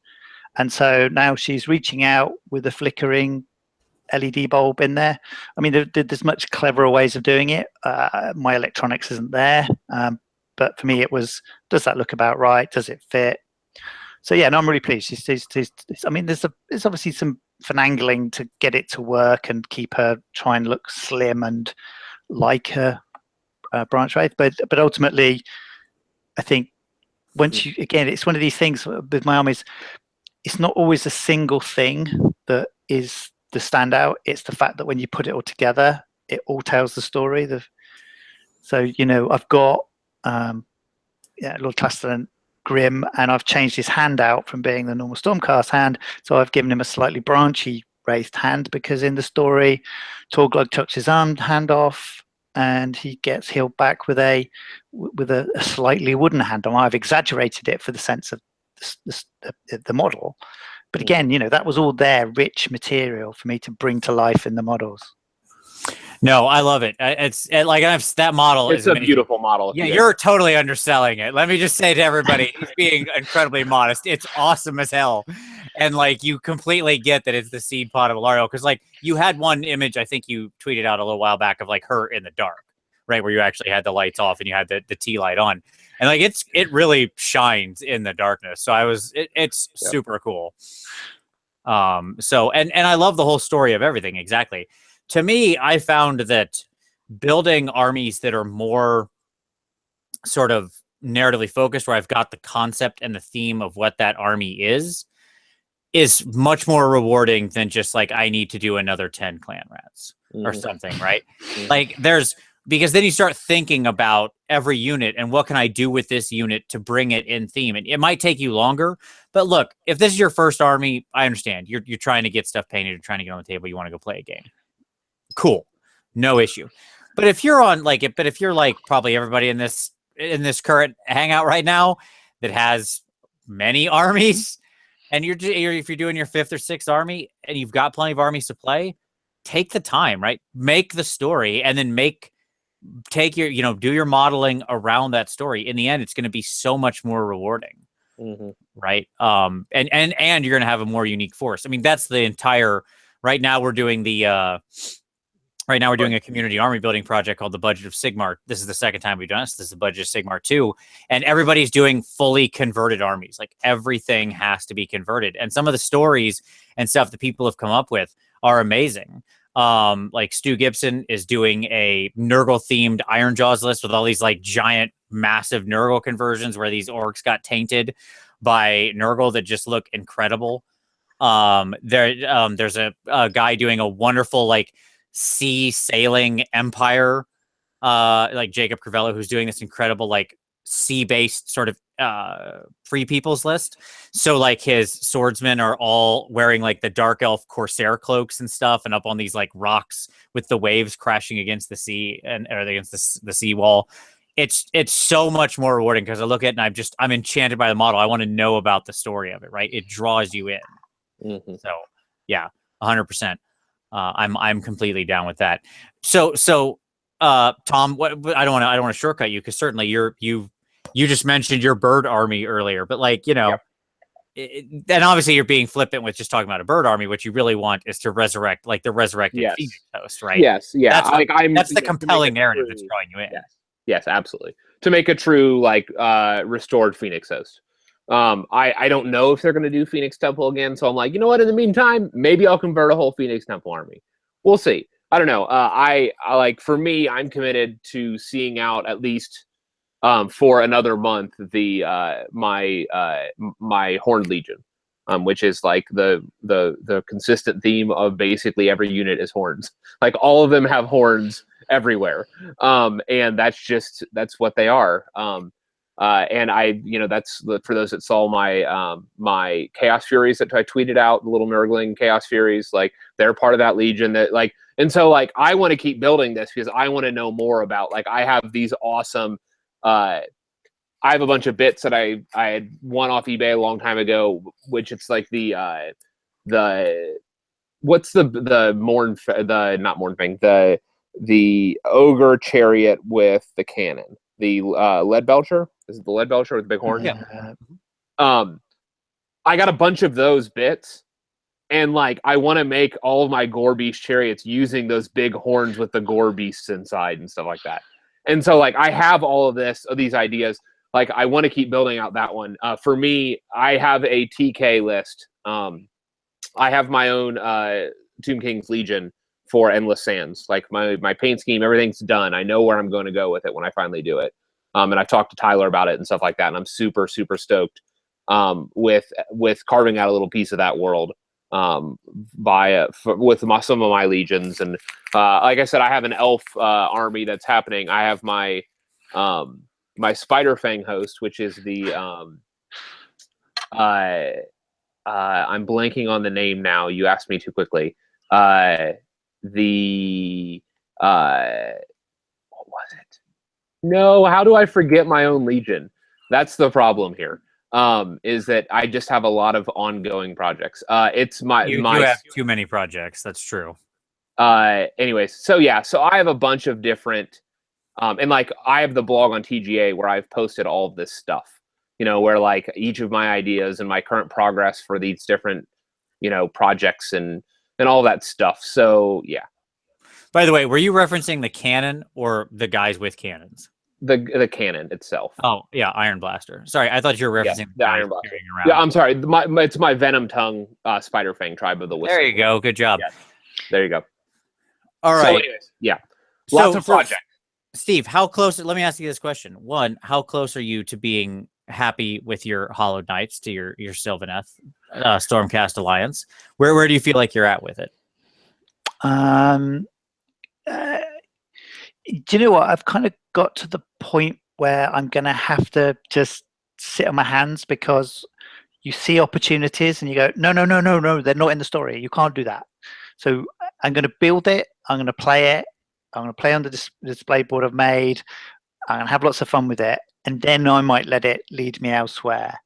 And so now she's reaching out with a flickering LED bulb in there. I mean, there's much cleverer ways of doing it. My electronics isn't there. But for me, it was, does that look about right? Does it fit? So yeah, no, I'm really pleased. I mean, there's obviously some finagling to get it to work and keep her, try and look slim and like her branch wraith. But ultimately, I think once you, again, it's one of these things with my armies, it's not always a single thing that is the standout. It's the fact that when you put it all together, it all tells the story. So, you know, I've got Lord Castellan Grim, and I've changed his hand out from being the normal Stormcast hand. So I've given him a slightly branchy raised hand, because in the story, Torglug chucks his hand off and he gets healed back with a slightly wooden hand. And I've exaggerated it for the sense of the model. But again, you know, that was all there, rich material for me to bring to life in the models. No, I love it. It's like that model. It's is a amazing. beautiful model. Yeah, you're totally underselling it. Let me just say to everybody, he's being incredibly modest. It's awesome as hell. And like, you completely get that it's the seed pod of Alario, because like you had one image, I think you tweeted out a little while back, of like her in the dark, right, where you actually had the lights off and you had the tea light on, and like it really shines in the darkness. So it's super cool. So and I love the whole story of everything. Exactly. To me, I found that building armies that are more sort of narratively focused, where I've got the concept and the theme of what that army is much more rewarding than just like, I need to do another 10 clan rats or something, right? Like because then you start thinking about every unit and what can I do with this unit to bring it in theme. And it might take you longer, but look, if this is your first army, I understand. You're trying to get stuff painted, you're trying to get on the table, you want to go play a game. Cool. No issue. But if you're like probably everybody in this current hangout right now that has many armies, and if you're doing your 5th or 6th army and you've got plenty of armies to play, take the time, right? Make the story, and then do your modeling around that story. In the end, it's going to be so much more rewarding. Right. And you're going to have a more unique force. I mean, that's the entire, right now we're doing a community army building project called the Budget of Sigmar. This is the second time we've done this. This is the Budget of Sigmar 2. And everybody's doing fully converted armies. Like, everything has to be converted. And some of the stories and stuff that people have come up with are amazing. Like Stu Gibson is doing a Nurgle-themed Iron Jaws list with all these like giant, massive Nurgle conversions where these orcs got tainted by Nurgle that just look incredible. There's a guy doing a wonderful like sea sailing empire, like Jacob Crivello, who's doing this incredible like sea-based sort of free people's list. So like his swordsmen are all wearing like the dark elf corsair cloaks and stuff, and up on these like rocks with the waves crashing against the sea or against the seawall. It's so much more rewarding, because I look at it and I'm enchanted by the model. I want to know about the story of it, right? It draws you in. So yeah, 100%. I'm completely down with that. So Tom, what I don't want to shortcut you, because certainly you just mentioned your bird army earlier, but like, you know, and obviously you're being flippant with just talking about a bird army. What you really want is to resurrect like the resurrected Phoenix host, right? Yes, yeah. That's the compelling narrative that's drawing you in. Yes, absolutely. To make a true like restored Phoenix host. I don't know if they're going to do Phoenix Temple again, so I'm like, you know what? In the meantime, maybe I'll convert a whole Phoenix Temple army. We'll see. I don't know. I like, for me, I'm committed to seeing out at least for another month the my Horned Legion, which is like the consistent theme of basically every unit is horns. Like, all of them have horns everywhere, and that's what they are. And I, that's for those that saw my my Chaos Furies that I tweeted out, the little Nurgling Chaos Furies, like, they're part of that Legion that like, and so like, I want to keep building this because I want to know more about, like, I have these awesome, I have a bunch of bits that I had won off eBay a long time ago, which it's like what's the not Mournfang, the ogre chariot with the cannon, the lead belcher. Is it the lead belcher with the big horn? Yeah. I got a bunch of those bits, and like, I want to make all of my Gore Beast chariots using those big horns with the Gore Beasts inside and stuff like that. And so like, I have all of these ideas. Like, I want to keep building out that one. For me, I have a TK list. I have my own Tomb King's Legion for Endless Sands. Like, my paint scheme, everything's done. I know where I'm going to go with it when I finally do it. And I've talked to Tyler about it and stuff like that, and I'm super stoked with carving out a little piece of that world with some of my legions. And like I said, I have an elf army that's happening. I have my my Spider Fang host, which is the I'm blanking on the name now. You asked me too quickly. What was it? No, how do I forget my own legion? That's the problem here. Is that I just have a lot of ongoing projects. It's You have too many projects. That's true. Anyways, so yeah, so I have a bunch of different, and like I have the blog on TGA where I've posted all of this stuff. You know, where like each of my ideas and my current progress for these different, you know, projects and all that stuff. So yeah. By the way, were you referencing the cannon or the guys with cannons? The cannon itself. Oh yeah, Iron Blaster. Sorry, I thought you were referencing the Iron Blaster. Yeah, I'm sorry. It's my Venom Tongue Spider Fang Tribe of the Whistle. There you go. Good job. Yes. There you go. All right. So anyways, yeah. Lots of projects. Steve, how close? Let me ask you this question. One, how close are you to being happy with your Hollow Knights, to your Sylvaneth Stormcast Alliance? Where do you feel like you're at with it? Do you know what? I've kind of got to the point where I'm going to have to just sit on my hands, because you see opportunities and you go, no, they're not in the story. You can't do that. So I'm going to build it. I'm going to play it. I'm going to play on the display board I've made. I'm going to have lots of fun with it. And then I might let it lead me elsewhere.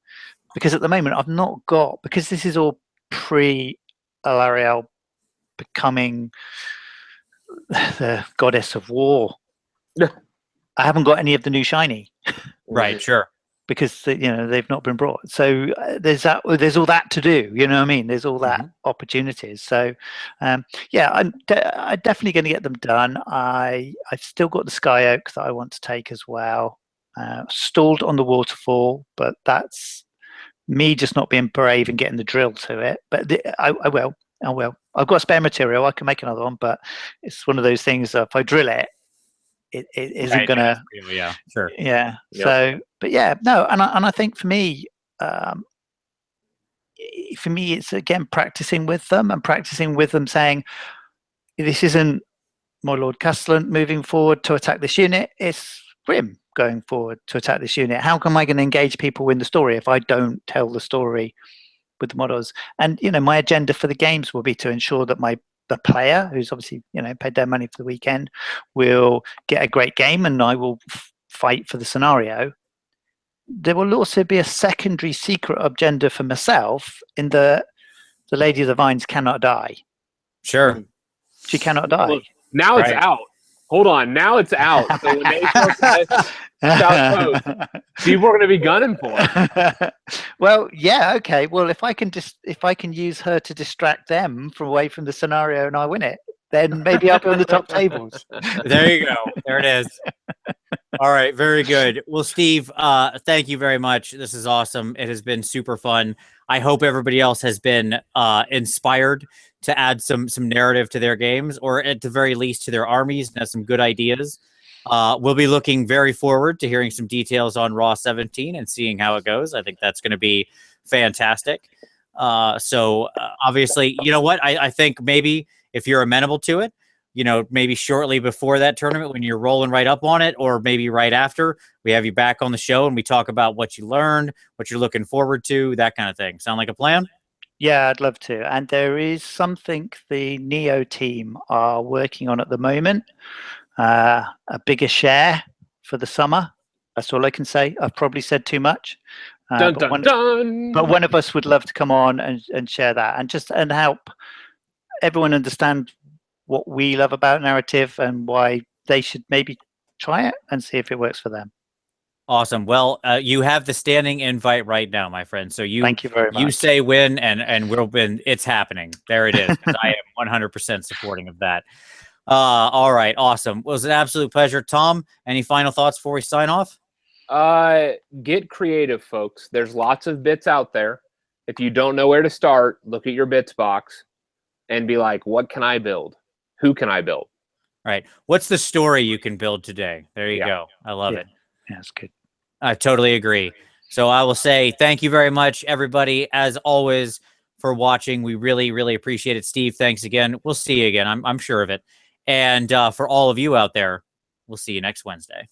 Because at the moment, I've not got, because this is all pre-Alarielle becoming the goddess of war. I haven't got any of the new shiny. Right, sure. Because they've not been brought. So there's all that to do. You know what I mean? There's all that opportunities. So yeah, I'm definitely going to get them done. I've still got the Sky Oak that I want to take as well. Stalled on the Waterfall, but that's me just not being brave and getting the drill to it. But I will. I've got spare material. I can make another one, but it's one of those things that if I drill it, it isn't gonna. Yeah, sure. Yeah. Yep. So, but yeah, no, and I think for me, it's again practicing with them, saying, this isn't my Lord Castellan moving forward to attack this unit. It's Grim going forward to attack this unit. How am I going to engage people in the story if I don't tell the story with the models? And my agenda for the games will be to ensure that the player, who's obviously paid their money for the weekend, will get a great game, and I will fight for the scenario. There will also be a secondary secret agenda for myself in the Lady of the Vines cannot die. Sure. She cannot die. Look, now it's out. Hold on, now it's out. So when they South Coast, people are going to be gunning for it. Well, yeah, okay. Well, if I can use her to distract them away from the scenario and I win it, then maybe I'll be on the top tables. There you go. There it is. All right, very good. Well, Steve, thank you very much. This is awesome. It has been super fun. I hope everybody else has been inspired to add some narrative to their games, or at the very least to their armies, and has some good ideas. We'll be looking very forward to hearing some details on Raw 17 and seeing how it goes. I think that's going to be fantastic. So obviously, you know what? I think maybe if you're amenable to it, maybe shortly before that tournament when you're rolling right up on it, or maybe right after, we have you back on the show and we talk about what you learned, what you're looking forward to, that kind of thing. Sound like a plan? Yeah, I'd love to. And there is something the Neo team are working on at the moment, a bigger share for the summer. That's all I can say. I've probably said too much. Dun, dun, dun. But one of us would love to come on and share that and help everyone understand what we love about narrative and why they should maybe try it and see if it works for them. Awesome. Well, you have the standing invite right now, my friend. So thank you very much. You say when, and we'll win. It's happening. There it is. I am 100% supporting of that. All right. Awesome. Well, it was an absolute pleasure. Tom, any final thoughts before we sign off? Get creative, folks. There's lots of bits out there. If you don't know where to start, look at your bits box and be like, what can I build? Who can I build? Right. What's the story you can build today? There you go. I love it. Yeah, that's good. I totally agree. So I will say thank you very much, everybody, as always, for watching. We really, really appreciate it. Steve, thanks again. We'll see you again. I'm sure of it. And for all of you out there, we'll see you next Wednesday.